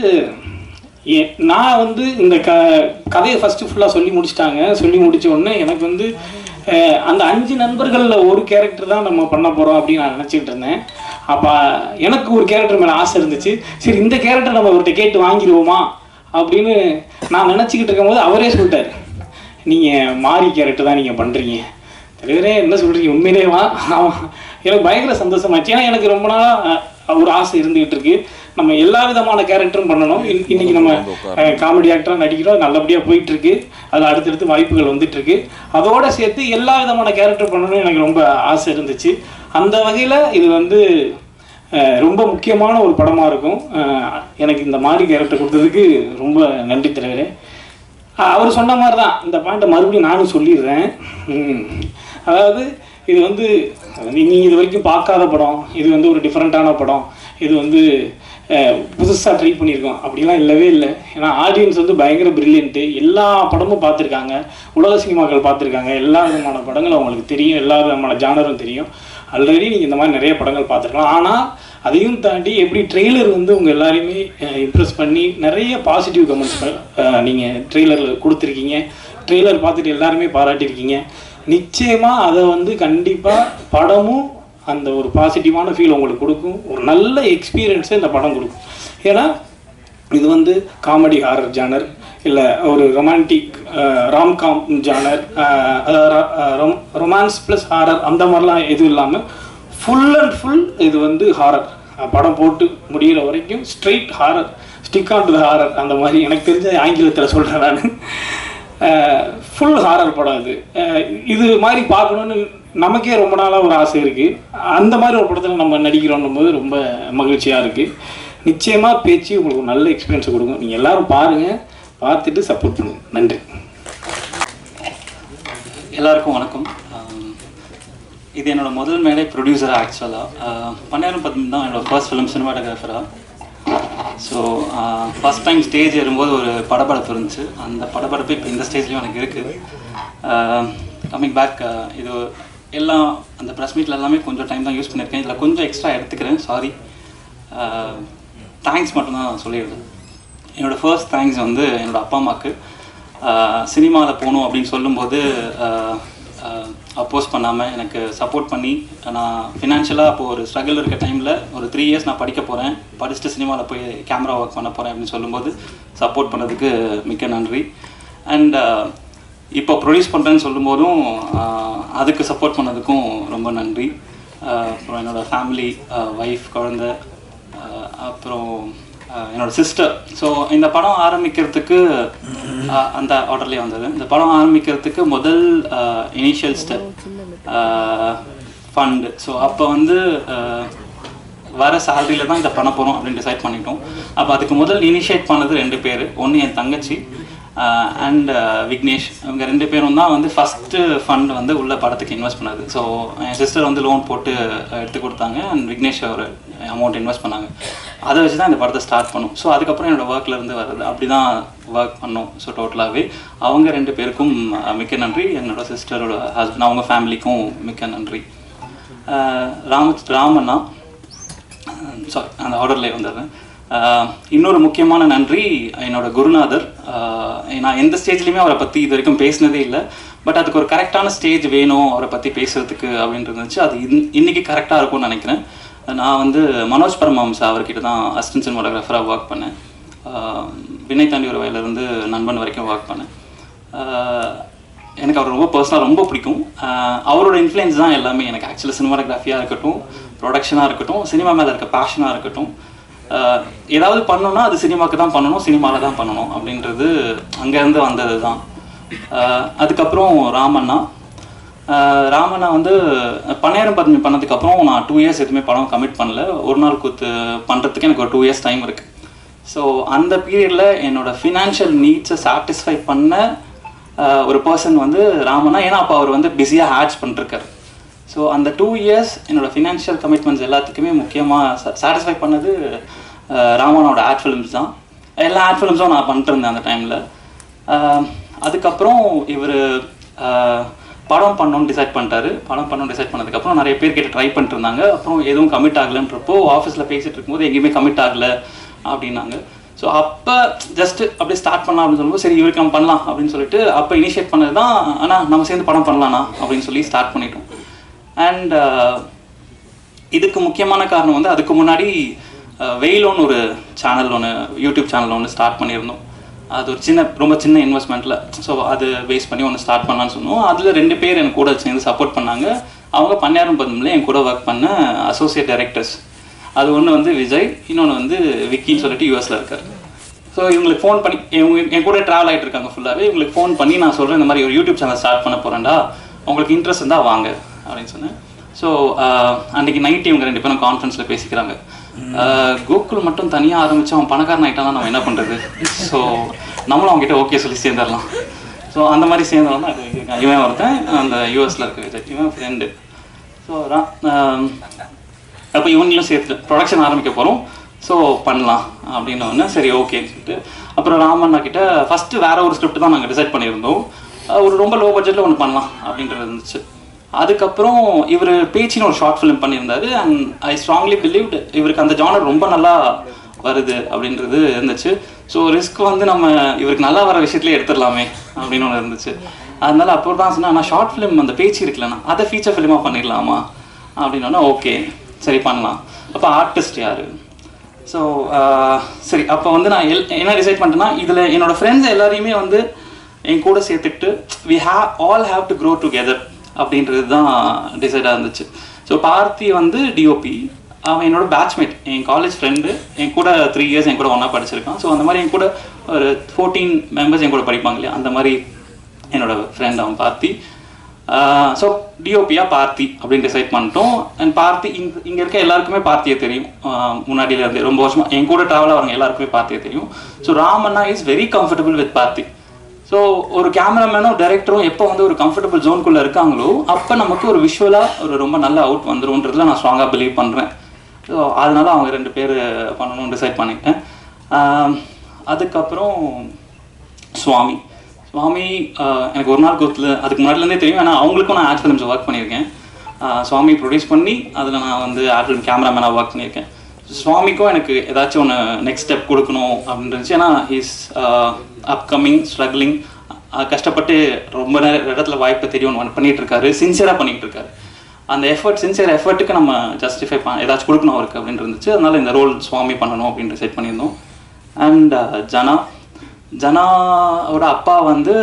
நான் வந்து இந்த கதையை ஃபஸ்ட்டு ஃபுல்லாக சொல்லி முடிச்சிட்டாங்க. சொல்லி முடித்த உடனே எனக்கு வந்து அந்த 5 நண்பர்களில் ஒரு கேரக்டர் தான் நம்ம பண்ண போகிறோம் அப்படின்னு நான் நினச்சிக்கிட்டு இருந்தேன். அப்போ எனக்கு ஒரு கேரக்டர் மேலே ஆசை இருந்துச்சு. சரி இந்த கேரக்டர் நம்ம அவர்கிட்ட கேட்டு வாங்கிடுவோமா அப்படின்னு நான் நினச்சிக்கிட்டு இருக்கும்போது அவரே சொல்லிட்டார், நீங்கள் மாறி கேரக்டர் தான் நீங்கள் பண்ணுறீங்க. தலைவரே என்ன சொல்கிறீங்க, உண்மையிலேவா? எனக்கு பயங்கர சந்தோஷமாச்சு. ஏன்னா எனக்கு ரொம்ப நாளாக ஒரு ஆசை இருந்துகிட்டு இருக்கு, நம்ம எல்லா விதமான கேரக்டரும் பண்ணணும். இன்னைக்கு நம்ம காமெடி ஆக்டராக நடிக்கிறோம், நல்லபடியாக போயிட்டுருக்கு. அதில் அடுத்தடுத்து வாய்ப்புகள் வந்துட்டுருக்கு. அதோடு சேர்த்து எல்லா விதமான கேரக்டர் பண்ணணும்னு எனக்கு ரொம்ப ஆசை இருந்துச்சு. அந்த வகையில் இது வந்து ரொம்ப முக்கியமான ஒரு படமாக இருக்கும். எனக்கு இந்த மாதிரி கேரக்டர் கொடுத்ததுக்கு ரொம்ப நன்றி தலைவரே. அவர் சொன்ன மாதிரி தான் இந்த பாயிண்ட்டை மறுபடியும் நானும் சொல்லிடுறேன். அதாவது இது வந்து நீங்கள் இது வரைக்கும் பார்க்காத படம், இது வந்து ஒரு டிஃப்ரெண்ட்டான படம், இது வந்து புதுசாக ட்ரை பண்ணியிருக்கோம் அப்படிலாம் இல்லவே இல்லை. ஏன்னா ஆடியன்ஸ் வந்து பயங்கர பிரில்லியன்ட்டு. எல்லா படமும் பார்த்துருக்காங்க, உலக சினிமாக்கள் பார்த்துருக்காங்க, எல்லா விதமான படங்களும் அவங்களுக்கு தெரியும், எல்லா விதமான ஜானரும் தெரியும். ஆல்ரெடி நீங்கள் இந்த மாதிரி நிறைய படங்கள் பார்த்துருக்கலாம். ஆனால் அதையும் தாண்டி எப்படி ட்ரெய்லர் வந்து உங்கள் எல்லாரையுமே இம்ப்ரெஸ் பண்ணி நிறைய பாசிட்டிவ் கமெண்ட்ஸ் நீங்கள் ட்ரெய்லரில் கொடுத்துருக்கீங்க. ட்ரெய்லர் பார்த்துட்டு எல்லாருமே பாராட்டியிருக்கீங்க. நிச்சயமாக அதை வந்து கண்டிப்பாக படமும் அந்த ஒரு பாசிட்டிவான ஃபீல் உங்களுக்கு கொடுக்கும், ஒரு நல்ல எக்ஸ்பீரியன்ஸை இந்த படம் கொடுக்கும். ஏன்னா இது வந்து காமெடி ஹாரர் ஜானர் இல்லை ஒரு romantic romcom genre, romance plus horror அந்த மாதிரிலாம் எதுவும் இல்லாமல் ஃபுல் அண்ட் ஃபுல் இது வந்து ஹாரர். படம் போட்டு முடிகிற வரைக்கும் straight horror, stick on to the horror. அந்த மாதிரி எனக்கு தெரிஞ்ச ஆங்கிலத்தில் சொல்கிறேன் நான். ஃபுல் ஹாரர் படம் இது. இது மாதிரி பார்க்கணுன்னு நமக்கே ரொம்ப நாளாக ஒரு ஆசை இருக்குது. அந்த மாதிரி ஒரு படத்தில் நம்ம நடிக்கிறோன்னும் போது ரொம்ப மகிழ்ச்சியாக இருக்குது. நிச்சயமாக பேச்சு உங்களுக்கு ஒரு நல்ல எக்ஸ்பீரியன்ஸை கொடுக்கும். நீங்கள் எல்லோரும் பாருங்கள், பார்த்துட்டு சப்போர்ட் பண்ணுங்கள். நன்றி. எல்லாருக்கும் வணக்கம். இது என்னோடய முதல் மேலே ப்ரொடியூசராக ஆக்சுவலாக 2010 தான் என்னோடய ஃபர்ஸ்ட் ஃபிலிம் சினிமாட்டோகிராஃபராக. ஸோ ஃபஸ்ட் டைம் ஸ்டேஜ் ஏறும்போது ஒரு படபடப்பு இருந்துச்சு. அந்த படபடப்பு இப்போ இந்த ஸ்டேஜ்லேயும் எனக்கு இருக்குது. கம்மிங் பேக், இது எல்லாம் அந்த ப்ரெஸ் மீட்டில் எல்லாமே கொஞ்சம் டைம் தான் யூஸ் பண்ணியிருக்கேன். இதில் கொஞ்சம் எக்ஸ்ட்ரா எடுத்துக்கிறேன், சாரி. தேங்க்ஸ் மட்டும்தான் சொல்லிடுறேன். என்னோடய ஃபர்ஸ்ட் தேங்க்ஸ் வந்து என்னோடய அப்பா அம்மாவுக்கு. சினிமாவில் போகணும் அப்படின்னு சொல்லும்போது அப்போஸ் பண்ணாமல் எனக்கு சப்போர்ட் பண்ணி, நான் ஃபினான்ஷியலாக அப்போது ஒரு ஸ்ட்ரகிள் இருக்க டைமில் ஒரு 3 இயர்ஸ் நான் படிக்க போகிறேன், படிச்சுட்டு சினிமாவில் போய் கேமரா ஒர்க் பண்ண போகிறேன் அப்படின்னு சொல்லும்போது சப்போர்ட் பண்ணதுக்கு மிக்க நன்றி. அண்ட் இப்போ ப்ரொடியூஸ் பண்ணுறேன்னு சொல்லும்போதும் அதுக்கு சப்போர்ட் பண்ணதுக்கும் ரொம்ப நன்றி. அப்புறம் என்னோடய ஃபேமிலி, ஒய்ஃப், குழந்தை, அப்புறம் என்னோடய சிஸ்டர். ஸோ இந்த படம் ஆரம்பிக்கிறதுக்கு அந்த ஆர்டர்லேயே வந்தது. இந்த படம் ஆரம்பிக்கிறதுக்கு முதல் இனிஷியல் ஸ்டெப் ஃபண்டு. ஸோ அப்போ வந்து வர சேலரியில் தான் இதை பண்ண போகிறோம் அப்படின்னு டிசைட் பண்ணிட்டோம். அப்போ அதுக்கு முதல் இனிஷியேட் பண்ணது 2 பேர். ஒன்று என் தங்கச்சி அண்ட் விக்னேஷ். இவங்க 2 பேரும் தான் வந்து ஃபஸ்ட்டு ஃபண்ட் வந்து உள்ள படத்துக்கு இன்வெஸ்ட் பண்ணது. ஸோ என் சிஸ்டர் வந்து லோன் போட்டு எடுத்து கொடுத்தாங்க அண்ட் விக்னேஷ் ஒரு அமௌண்ட் இன்வெஸ்ட் பண்ணாங்க. அதை வச்சு தான் இந்த படத்தை ஸ்டார்ட் பண்ணோம். ஸோ அதுக்கப்புறம் என்னோடய ஒர்க்லேருந்து வர்றது அப்படி தான் ஒர்க் பண்ணோம். ஸோ டோட்டலாகவே அவங்க 2 பேருக்கும் மிக்க நன்றி. என்னோடய சிஸ்டரோட ஹஸ்பண்ட், அவங்க ஃபேமிலிக்கும் மிக்க நன்றி. ராமண்ணா, சாரி அந்த ஆர்டர்லேயே வந்துடுறேன். இன்னொரு முக்கியமான நன்றி என்னோட குருநாதர். நான் எந்த ஸ்டேஜ்லையுமே அவரை பற்றி இது வரைக்கும் பேசினதே இல்லை. பட் அதுக்கு ஒரு கரெக்டான ஸ்டேஜ் வேணும் அவரை பற்றி பேசுகிறதுக்கு அப்படின்னு இருந்துச்சு. அது இன்றைக்கி கரெக்டாக இருக்கும்னு நினைக்கிறேன். நான் வந்து மனோஜ் பரமஹம்சா அவர்கிட்ட தான் அசிஸ்டன்ட் சினிமாட்டோகிராஃபராக ஒர்க் பண்ணேன். வினய் தாண்டி ஒரு வயலேருந்து நண்பன் வரைக்கும் ஒர்க் பண்ணேன். எனக்கு அவர் ரொம்ப பர்சனலாக ரொம்ப பிடிக்கும். அவரோட இன்ஃப்ளூயன்ஸ் தான் எல்லாமே எனக்கு. ஆக்சுவலாக சினிமாட்டோகிராஃபியாக இருக்கட்டும், ப்ரொடக்ஷனாக இருக்கட்டும், சினிமா மேலே இருக்க பேஷனாக இருக்கட்டும், ஏதாவது பண்ணணும்னா அது சினிமாவுக்கு தான் பண்ணணும், சினிமாவில் தான் பண்ணணும் அப்படின்றது அங்கேருந்து வந்தது தான். அதுக்கப்புறம் ராமண்ணா வந்து பன்னியாரம் பத்மி பண்ணதுக்கப்புறம் நான் 2 இயர்ஸ் எதுவுமே படம் கமிட் பண்ணல. ஒரு நாள் கூத்து பண்ணுறதுக்கு எனக்கு ஒரு 2 இயர்ஸ் டைம் இருக்குது. ஸோ அந்த பீரியடில் என்னோடய ஃபினான்ஷியல் நீட்ஸை சாட்டிஸ்ஃபை பண்ண ஒரு பர்சன் வந்து ராமண்ணா. ஏன்னா அப்போ அவர் வந்து பிஸியாக ஆட்ஸ் பண்ணிருக்காரு. ஸோ அந்த 2 இயர்ஸ் என்னோடய ஃபினான்ஷியல் கமிட்மெண்ட்ஸ் எல்லாத்துக்குமே முக்கியமாக சாட்டிஸ்ஃபை பண்ணது ராமண்ணாவோட ஆட் ஃபிலிம்ஸ் தான். எல்லா ஆட் ஃபிலிம்ஸும் நான் பண்ணிட்டுருந்தேன் அந்த டைமில். அதுக்கப்புறம் இவர் படம் பண்ணணும்னு டிசைட் பண்ணிட்டாரு. படம் பண்ணணும்னு டிசைட் பண்ணதுக்கப்புறம் நிறைய பேர் கேட்டு ட்ரை பண்ணிட்டு இருந்தாங்க. அப்புறம் எதுவும் கமிட் ஆகலைன்றப்போ ஆஃபீஸில் பேசிகிட்டு இருக்கும்போது எங்கேயுமே கமிட் ஆகலை அப்படின்னாங்க. ஸோ அப்போ ஜஸ்ட்டு அப்படியே ஸ்டார்ட் பண்ணலாம் அப்படின்னு சொல்லும்போது சரி இவருக்கு நம்ம பண்ணலாம் அப்படின்னு சொல்லிட்டு அப்போ இனிஷியேட் பண்ணது தான். ஆனால் நம்ம சேர்ந்து படம் பண்ணலாம்ண்ணா அப்படின்னு சொல்லி ஸ்டார்ட் பண்ணிட்டோம். அண்ட் இதுக்கு முக்கியமான காரணம் வந்து அதுக்கு முன்னாடி வெயிலோன்னு ஒரு சேனல் ஒன்று, யூடியூப் சேனல் ஒன்று ஸ்டார்ட் பண்ணியிருந்தோம். அது ஒரு ரொம்ப சின்ன இன்வெஸ்ட்மெண்ட்டில். ஸோ அது பேஸ் பண்ணி ஒன்று ஸ்டார்ட் பண்ணலான்னு சொன்னோம். அதில் 2 பேர் எனக்கு கூட சேர்ந்து சப்போர்ட் பண்ணாங்க. அவங்க பன்னியாரம் பத்மில் என் கூட ஒர்க் பண்ண அசோசியேட் டைரக்டர்ஸ். அது ஒன்று வந்து விஜய், இன்னொன்று வந்து விக்கின்னு சொல்லிட்டு யூஎஸில் இருக்கார். ஸோ இவங்களுக்கு ஃபோன் பண்ணி என் கூட ட்ராவல் ஆகிட்டு இருக்காங்க ஃபுல்லாகவே. இவங்களுக்கு ஃபோன் பண்ணி நான் சொல்கிறேன் இந்த மாதிரி ஒரு யூடியூப் சேனல் ஸ்டார்ட் பண்ண போகிறேன்டா, உங்களுக்கு இன்ட்ரெஸ்ட் இருந்தால் வாங்க அப்படின்னு சொன்னேன். ஸோ அன்றைக்கி நைட் இவங்க 2 பேரும் கான்ஃபரன்ஸில் பேசிக்கிறாங்க. கோகுல் மட்டும் தனியாக ஆரம்பித்து அவன் பணக்காரன் ஆகிட்டானா நம்ம என்ன பண்ணுறது? ஸோ நம்மளும் அவங்ககிட்ட ஓகே சொல்லி சேர்ந்துடலாம். ஸோ அந்த மாதிரி சேர்ந்தவன் தான் இவன் ஒருத்தன், அந்த யூஎஸில் இருக்க விஜய், இவன் ஃப்ரெண்டு. ஸோ அப்போ இவங்களும் சேர்த்து ப்ரொடக்ஷன் ஆரம்பிக்க போகிறோம், ஸோ பண்ணலாம் அப்படின்னோடனே சரி ஓகேன்னு சொல்லிட்டு அப்புறம் ராமண்ணா கிட்ட ஃபஸ்ட்டு வேறு ஒரு ஸ்கிரிப்ட் தான் நாங்கள் டிசைட் பண்ணியிருந்தோம். ஒரு ரொம்ப லோ பட்ஜெட்டில் ஒன்று பண்ணலாம் அப்படின்றது இருந்துச்சு. அதுக்கப்புறம் இவர் பேச்சின்னு ஒரு ஷார்ட் ஃபிலிம் பண்ணியிருந்தார். அண்ட் ஐ ஸ்ட்ராங்லி பிலீவ்டு இவருக்கு அந்த ஜானர் ரொம்ப நல்லா வருது அப்படின்றது இருந்துச்சு. ஸோ ரிஸ்க் வந்து நம்ம இவருக்கு நல்லா வர விஷயத்துலேயே எடுத்துடலாமே அப்படின்னு ஒன்று இருந்துச்சு. அதனால அப்போ தான் சொன்னேன், நான் ஷார்ட் ஃபிலிம் அந்த பேச்சு இருக்குல்லண்ணா அதை ஃபீச்சர் ஃபிலிமாக பண்ணிடலாமா அப்படின்னோன்னா ஓகே சரி பண்ணலாம். அப்போ ஆர்டிஸ்ட் யார்? ஸோ சரி அப்போ வந்து நான் என்ன டிசைட் பண்ணிட்டேன்னா இதில் என்னோடய ஃப்ரெண்ட்ஸ் எல்லாரையுமே வந்து என் கூட சேர்த்துக்கிட்டு we all have to grow together அப்படின்றது தான் டிசைடாக இருந்துச்சு. ஸோ பார்த்தி வந்து டிஓபி, அவன் என்னோட பேட்ச்மேட், என் காலேஜ் ஃப்ரெண்டு, என் கூட 3 இயர்ஸ் என் கூட ஒன்றா படிச்சிருக்கான். ஸோ அந்த மாதிரி என் கூட ஒரு 14 மெம்பர்ஸ் என் கூட படிப்பாங்க இல்லையா, அந்த மாதிரி என்னோட ஃப்ரெண்ட் அவன் பார்த்தி. ஸோ டிஓபியாக பார்த்தி அப்படின்னு டிசைட் பண்ணிட்டோம். அண்ட் பார்த்தி இங்கே இருக்க எல்லாருக்குமே பார்த்தியே தெரியும், முன்னாடியிலேருந்து ரொம்ப வருஷமாக என் கூட ட்ராவலாக வரவங்க எல்லாருக்குமே பார்த்தியே தெரியும். So Ramanna is very comfortable with Parthi. So ஒரு கேமராமேனும் டைரக்டரும் எப்போ வந்து ஒரு கம்ஃபர்டபுள் ஜோனுக்குள்ளே இருக்காங்களோ அப்போ நமக்கு ஒரு விஷுவலாக ஒரு ரொம்ப நல்ல அவுட் வந்துரும்ன்றதுல நான் ஸ்ட்ராங்காக பிலீவ் பண்ணுறேன். ஸோ அதனால அவங்க 2 பேர் பண்ணணும்னு டிசைட் பண்ணிட்டேன். அதுக்கப்புறம் சுவாமி எனக்கு ஒரு நாள் கோத்தில் அதுக்கு முன்னாடிலேருந்தே தெரியும். ஏன்னா அவங்களுக்கும் நான் ஆட் ஃபிலிம்ஸ் ஒர்க் பண்ணியிருக்கேன். சுவாமி ப்ரொடியூஸ் பண்ணி அதில் நான் வந்து ஆட் ஃபிலிம் கேமராமேனாக ஒர்க் பண்ணியிருக்கேன். சுவாமிக்கும் எனக்கு ஏதாச்சும் ஒன்று நெக்ஸ்ட் ஸ்டெப் கொடுக்கணும் அப்படின்னு இருந்துச்சு. ஏன்னா இஸ் அப்கமிங் ஸ்ட்ரகிளிங், கஷ்டப்பட்டு ரொம்ப நேரம் இடத்துல வாய்ப்பை தெரியும் பண்ணிகிட்டு இருக்காரு, சின்சியராக பண்ணிகிட்டு இருக்காரு. அந்த சின்சியர் எஃபர்ட்டுக்கு நம்ம ஜஸ்டிஃபை ஏதாச்சும் கொடுக்கணும் அவருக்கு அப்படின்னு இருந்துச்சு. அதனால் இந்த ரோல் சுவாமி பண்ணணும் அப்படின்ட்டு செட் பண்ணியிருந்தோம். அண்ட் ஜனாவோட அப்பா வந்து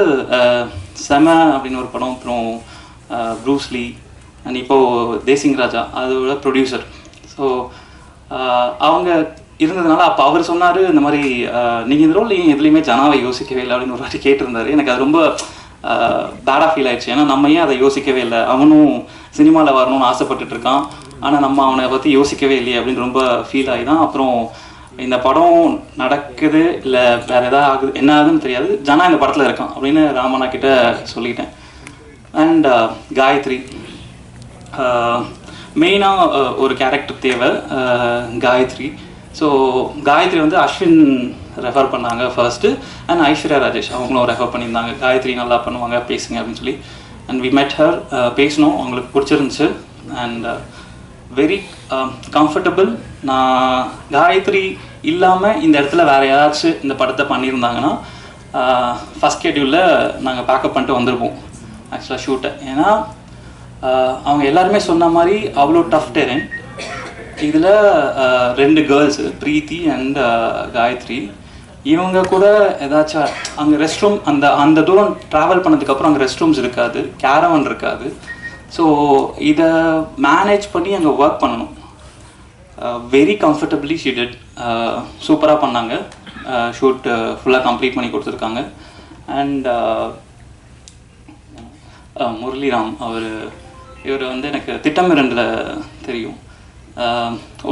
செம அப்படின்னு ஒரு படம், அப்புறம் ப்ரூஸ்லி அண்ட் இப்போது தேசிங் ராஜா அதோட ப்ரொடியூசர். ஸோ அவங்க இருந்ததுனால அப்போ அவர் சொன்னார் இந்த மாதிரி நீங்கள் இந்த ரோல் எதுலேயுமே ஜனாவை யோசிக்கவே இல்லை அப்படின்னு ஒரு வாட்டி கேட்டிருந்தாரு. எனக்கு அது ரொம்ப பேடாக ஃபீல் ஆயிடுச்சு. ஏன்னா நம்ம ஏன் அதை யோசிக்கவே இல்லை, அவனும் சினிமாவில் வரணும்னு ஆசைப்பட்டுட்டு இருக்கான், ஆனால் நம்ம அவனை பற்றி யோசிக்கவே இல்லையே அப்படின்னு ரொம்ப ஃபீல் ஆகி தான் அப்புறம் இந்த படம் நடக்குது இல்லை வேறு எதாவது ஆகுது என்ன ஆகுதுன்னு தெரியாது, ஜனா இந்த படத்தில் இருக்கான் அப்படின்னு ராமண்ணா கிட்ட சொல்லிட்டேன். அண்ட் காயத்ரி மெயினாக ஒரு கேரக்டர் தேவை, காயத்ரி. ஸோ காயத்ரி வந்து அஸ்வின் ரெஃபர் பண்ணாங்க ஃபர்ஸ்ட்டு, அண்ட் ஐஸ்வர்யா ராஜேஷ் அவங்களும் ரெஃபர் பண்ணியிருந்தாங்க. காயத்ரி நல்லா பண்ணுவாங்க, பேசுங்க அப்படின்னு சொல்லி. அண்ட் வி மெட் ஹர், பேசினோம், அவங்களுக்கு பிடிச்சிருந்துச்சு. And very comfortable. நான் காயத்ரி இல்லாமல் இந்த இடத்துல வேறு யாராச்சும் இந்த படத்தை பண்ணியிருந்தாங்கன்னா ஃபஸ்ட் ஷெட்யூலில் நாங்கள் பேக்கப் பண்ணிட்டு வந்திருப்போம் ஆக்சுவலாக ஷூட்டை. ஏன்னா அவங்க எல்லாருமே சொன்ன மாதிரி அவ்வளோ டஃப் டெரெயின். இதில் 2 கேர்ள்ஸு, பிரீத்தி அண்ட் காயத்ரி. இவங்க கூட ஏதாச்சும் அங்கே ரெஸ்ட் ரூம் அந்த தூரம் ட்ராவல் பண்ணதுக்கப்புறம் அங்கே ரெஸ்ட் ரூம்ஸ் இருக்காது, கேரவன் இருக்காது. ஸோ இதை மேனேஜ் பண்ணி அங்கே ஒர்க் பண்ணணும். வெரி கம்ஃபர்டபிளி ஷீ டிட், சூப்பராக பண்ணாங்க. ஷூட் ஃபுல்லாக கம்ப்ளீட் பண்ணி கொடுத்துருக்காங்க. அண்ட் முரளிராம் இவர் வந்து எனக்கு திட்டம் 2ல் தெரியும்.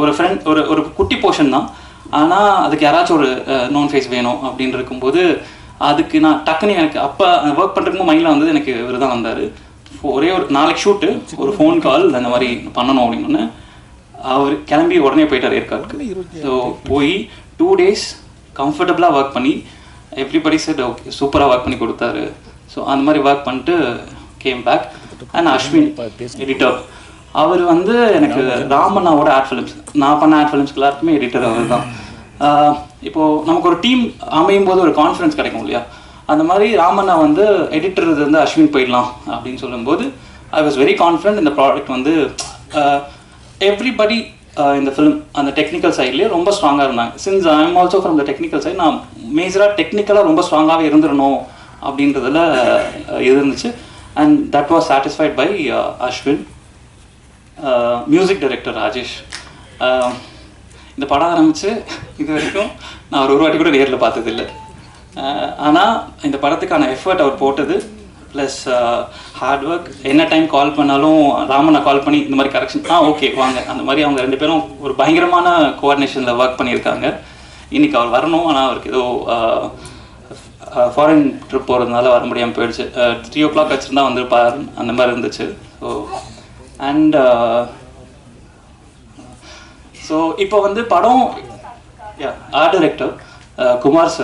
ஒரு ஃப்ரெண்ட், ஒரு குட்டி போர்ஷன் தான், ஆனால் அதுக்கு யாராச்சும் ஒரு நோன் ஃபேஸ் வேணும் அப்படின்னு இருக்கும்போது அதுக்கு நான் டக்குன்னு எனக்கு அப்போ ஒர்க் பண்ணுறதுக்கு மைண்டில் வந்தது எனக்கு இவர் தான் வந்தார். ஒரே ஒரு நாளைக்கு ஷூட்டு, ஒரு ஃபோன் கால் அந்த மாதிரி பண்ணணும் அப்படின்னு அவர் கிளம்பி உடனே போயிட்டார் ஏற்காடுக்கு. ஸோ போய் 2 days கம்ஃபர்டபுளாக ஒர்க் பண்ணி எவ்ரிபடி செட் ஓகே சூப்பராக ஒர்க் பண்ணி கொடுத்தாரு. ஸோ அந்த மாதிரி ஒர்க் பண்ணிட்டு came back. And Ashwin editor, அவர் வந்து எனக்கு ராமண்ணாவோட ஆட் ஃபிலிம்ஸ், நான் பண்ண ஆட் ஃபிலிம்ஸ்க்கு எல்லாருக்குமே எடிட்டர் அவர் தான். இப்போது நமக்கு ஒரு டீம் அமையும் போது ஒரு கான்ஃபிடன்ஸ் கிடைக்கும் இல்லையா, அந்த மாதிரி ராமண்ணா வந்து எடிட்டர் வந்து அஸ்வின் போயிடலாம் அப்படின்னு சொல்லும்போது ஐ வாஸ் வெரி கான்ஃபிடென்ட். இந்த ப்ராடக்ட் வந்து எவ்ரிபடி இந்த ஃபிலிம் அந்த டெக்னிக்கல் சைட்லேயே ரொம்ப ஸ்ட்ராங்காக இருந்தாங்க. Since I am also from the technical side, நான் மேஜராக டெக்னிக்கலாக ரொம்ப ஸ்ட்ராங்காகவே இருந்துடணும் அப்படின்றதுல இருந்துச்சு. And that was satisfied by Ashwin. Music director Rajesh, இந்த படம் ஆரம்பித்து இது வரைக்கும் நான் ஒரு வாட்டி கூட நேரில் பார்த்ததில்லை. ஆனால் இந்த படத்துக்கான எஃபர்ட் அவர் போட்டது ப்ளஸ் ஹார்ட் ஒர்க். என்ன டைம் கால் பண்ணாலும் ராமனை கால் பண்ணி இந்த மாதிரி கரெக்ஷன் ஓகே வாங்க அந்த மாதிரி அவங்க 2 பேரும் ஒரு பயங்கரமான கோஆர்டினேஷனில் ஒர்க் பண்ணியிருக்காங்க. இன்றைக்கி அவர் வரணும், ஆனால் அவருக்கு ஏதோ ஃபாரின் ட்ரிப் போகிறதுனால வர முடியாமல் போயிடுச்சு. 3 o'clock வச்சுருந்தா வந்துருப்பார் அந்த மாதிரி இருந்துச்சு. ஸோ இப்போ வந்து படம் ஆர்ட் டைரக்டர் குமார்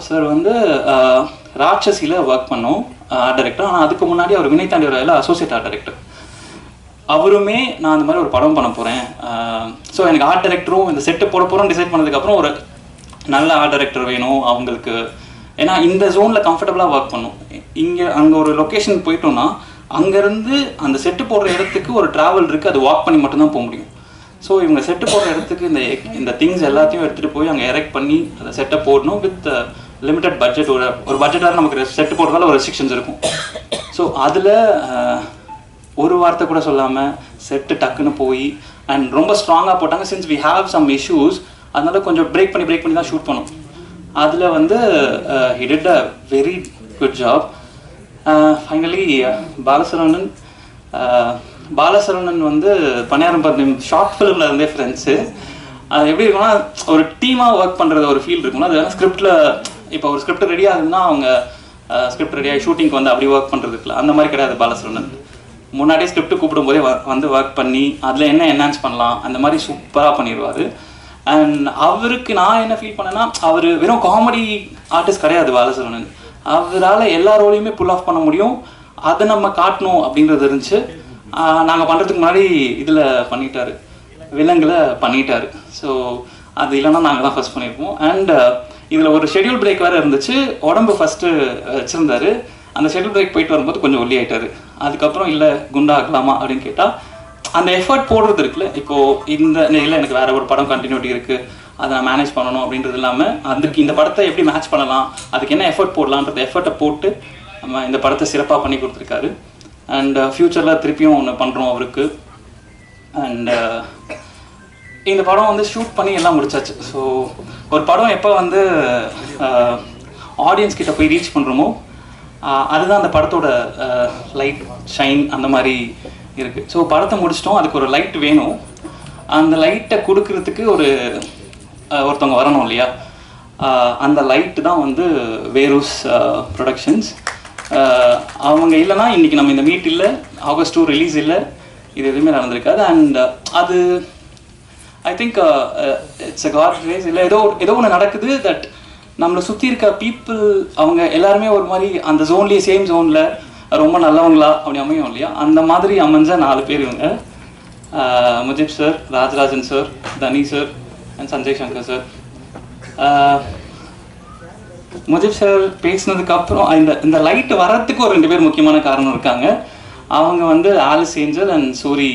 சார் வந்து ராட்சசியில் ஒர்க் பண்ணோம் ஆர்ட் டைரக்டர். ஆனால் அதுக்கு முன்னாடி அவர் வினய் தாண்டியோட அசோசியேட் ஆர்ட் டைரக்டர். அவருமே நான் அந்த மாதிரி ஒரு படம் பண்ண போகிறேன். ஸோ எனக்கு ஆர்ட் டைரக்டரும் இந்த செட்டு போட போகிறோம் டிசைட் பண்ணதுக்கப்புறம் ஒரு நல்ல ஆர்ட் டைரக்டர் வேணும் அவங்களுக்கு. ஏன்னா இந்த ஜோனில் கம்ஃபர்டபுளாக ஒர்க் பண்ணும். அங்கே ஒரு லொக்கேஷன் போயிட்டோம்னா அங்கேருந்து அந்த செட்டு போடுற இடத்துக்கு ஒரு ட்ராவல் இருக்குது, அது வாக் பண்ணி மட்டும்தான் போக முடியும். ஸோ இவங்க செட்டு போடுற இடத்துக்கு இந்த திங்ஸ் எல்லாத்தையும் எடுத்துகிட்டு போய் அங்கே எரெக்ட் பண்ணி அதை செட்டை போடணும் வித் லிமிட்டட் பட்ஜெட். ஒரு பட்ஜெட்டாக நமக்கு செட்டு போடுறதால ஒரு ரெஸ்ட்ரிக்ஷன்ஸ் இருக்கும். ஸோ அதில் ஒரு வார்த்தை கூட சொல்லாமல் செட்டு டக்குன்னு போய் அண்ட் ரொம்ப ஸ்ட்ராங்காக போட்டாங்க. Since we have some issues, அதனால கொஞ்சம் பிரேக் பண்ணி தான் ஷூட் பண்ணோம். அதில் வந்து he did a very good job. Finally Bala Saravanan வந்து பணியாரம் பார்த்து ஷார்ட் ஃபிலிமில் இருந்தே ஃப்ரெண்ட்ஸு. அது எப்படி இருக்குன்னா ஒரு டீமாக ஒர்க் பண்ணுறது ஒரு ஃபீல் இருக்குன்னா, அது வேணால் ஸ்கிரிப்டில் இப்போ ஒரு ஸ்கிரிப்ட் ரெடி ஆகுதுன்னா அவங்க ஸ்கிரிப்ட் ரெடியாகி ஷூட்டிங்க்கு வந்து அப்படி ஒர்க் பண்ணுறதுக்குல அந்த மாதிரி கிடையாது. பாலசரவணன் முன்னாடியே ஸ்கிரிப்ட் கூப்பிடும் போதே வந்து ஒர்க் பண்ணி அதில் என்ன என்ஹான்ஸ் பண்ணலாம் அந்த மாதிரி சூப்பராக பண்ணிடுவார். அண்ட் அவருக்கு நான் என்ன ஃபீல் பண்ணேன்னா, அவர் வெறும் காமெடி ஆர்டிஸ்ட் கிடையாது பாலசரவணன். அவரால் எல்லா ரோலையுமே புல் ஆஃப் பண்ண முடியும். அதை நம்ம காட்டணும் அப்படின்றது இருந்துச்சு. நாங்கள் பண்ணுறதுக்கு முன்னாடி இதில் பண்ணிட்டாரு, விலங்கில் பண்ணிட்டாரு. ஸோ அது இல்லைன்னா நாங்கள் தான் ஃபஸ்ட் பண்ணியிருப்போம். அண்ட் இதில் ஒரு ஷெட்யூல் பிரேக் வேறு இருந்துச்சு. உடம்பு ஃபஸ்ட்டு வச்சுருந்தாரு. அந்த ஷெட்யூல் பிரேக் போயிட்டு வரும்போது கொஞ்சம் ஒல்லி ஆகிட்டாரு. அதுக்கப்புறம் இல்லை குண்டாகலாமா அப்படின்னு கேட்டால் அந்த எஃபர்ட் போடுறது இருக்குல்ல. இப்போது இந்த நிலையில் எனக்கு வேறு ஒரு படம் கண்டினியூட்டி இருக்குது, அதை நான் மேனேஜ் பண்ணணும் அப்படின்றது இல்லாமல் அதுக்கு இந்த படத்தை எப்படி மேட்ச் பண்ணலாம், அதுக்கு என்ன எஃபர்ட் போடலான்றது எஃபர்ட்டை போட்டு நம்ம இந்த படத்தை சிறப்பாக பண்ணி கொடுத்துருக்காரு. அண்ட் ஃப்யூச்சரில் திருப்பியும் ஒன்று பண்ணுறோம் அவருக்கு. அண்ட் இந்த படம் வந்து ஷூட் பண்ணி எல்லாம் முடிச்சாச்சு. ஸோ ஒரு படம் எப்போ வந்து ஆடியன்ஸ் கிட்ட போய் ரீச் பண்ணுறோமோ அதுதான் அந்த படத்தோட லைட் ஷைன் அந்த மாதிரி இருக்குது. ஸோ படத்தை முடிச்சிட்டோம், அதுக்கு ஒரு லைட் வேணும். அந்த லைட்டை கொடுக்கறதுக்கு ஒருத்தவங்க வரணும் இல்லையா. அந்த லைட்டு தான் வந்து வேரூஸ் ப்ரொடக்ஷன்ஸ். அவங்க இல்லைனா இன்றைக்கி நம்ம இந்த மீட் இல்லை, ஆகஸ்ட் 2 ரிலீஸ் இல்லை, இது எதுவுமே நடந்திருக்காது. அண்ட் அது I think it's a God grace. இல்லை ஏதோ ஒன்று நடக்குது தட் நம்மளை சுற்றி இருக்க பீப்புள் அவங்க எல்லாருமே ஒரு மாதிரி அந்த ஜோன்லேயே சேம் ஜோனில் ரொம்ப நல்லவங்களா அப்படி அமையும் இல்லையா. அந்த மாதிரி அமைஞ்ச 4 பேர் இவங்க. Mujib sir, Rajarajan sir, Thani sir and Sanjay Shankar sir. Mujib sir பேசினதுக்கப்புறம் இந்த லைட் வர்றதுக்கு ஒரு 2 பேர் முக்கியமான காரணம் இருக்காங்க. அவங்க வந்து ஆலிஸ் ஏஞ்சல் அண்ட் சூரி.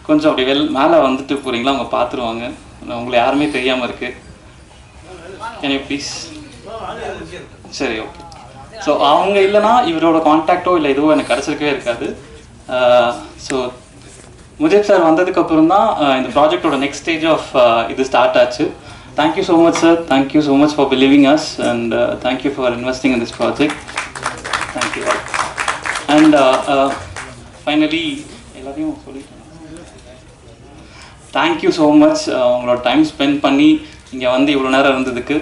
கொஞ்சம் அப்படி மேலே வந்துட்டு போகிறீங்களா, அவங்க பார்த்துருவாங்க. உங்களை யாருமே தெரியாமல் இருக்குது. Can you please? சரி, ஓகே. ஸோ அவங்க இல்லைனா இவரோட கான்டாக்டோ இல்லை எதுவோ எனக்கு கிடச்சிருக்கவே இருக்காது. ஸோ முஜிப் சார் வந்ததுக்கப்புறம் தான் இந்த ப்ராஜெக்டோட நெக்ஸ்ட் ஸ்டேஜ் ஆஃப் இது ஸ்டார்ட் ஆச்சு. Thank you so much sir, thank you so much for believing us and thank you for investing in this project. Thank you. And finally எல்லாத்தையும் சொல்லிட்டேன். தேங்க்யூ ஸோ மச் உங்களோட டைம் ஸ்பெண்ட் பண்ணி இங்கே வந்து இவ்வளோ நேரம் இருந்ததுக்கு.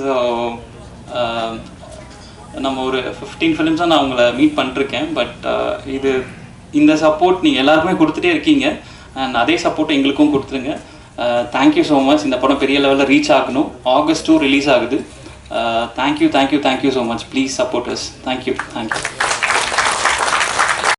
ஸோ நம்ம ஒரு 15 ஃபிலிம்ஸாக நான் உங்களை மீட் பண்ணிருக்கேன். பட் இந்த சப்போர்ட் நீங்கள் எல்லாருக்குமே கொடுத்துட்டே இருக்கீங்க. அண்ட் அதே சப்போர்ட் எங்களுக்கும் கொடுத்துருங்க. Thank you so much. இந்த படம் பெரிய லெவலில் ரீச் ஆகணும். ஆகஸ்ட் 2 ரிலீஸ் ஆகுது. Thank you so much. Please support us. Thank you.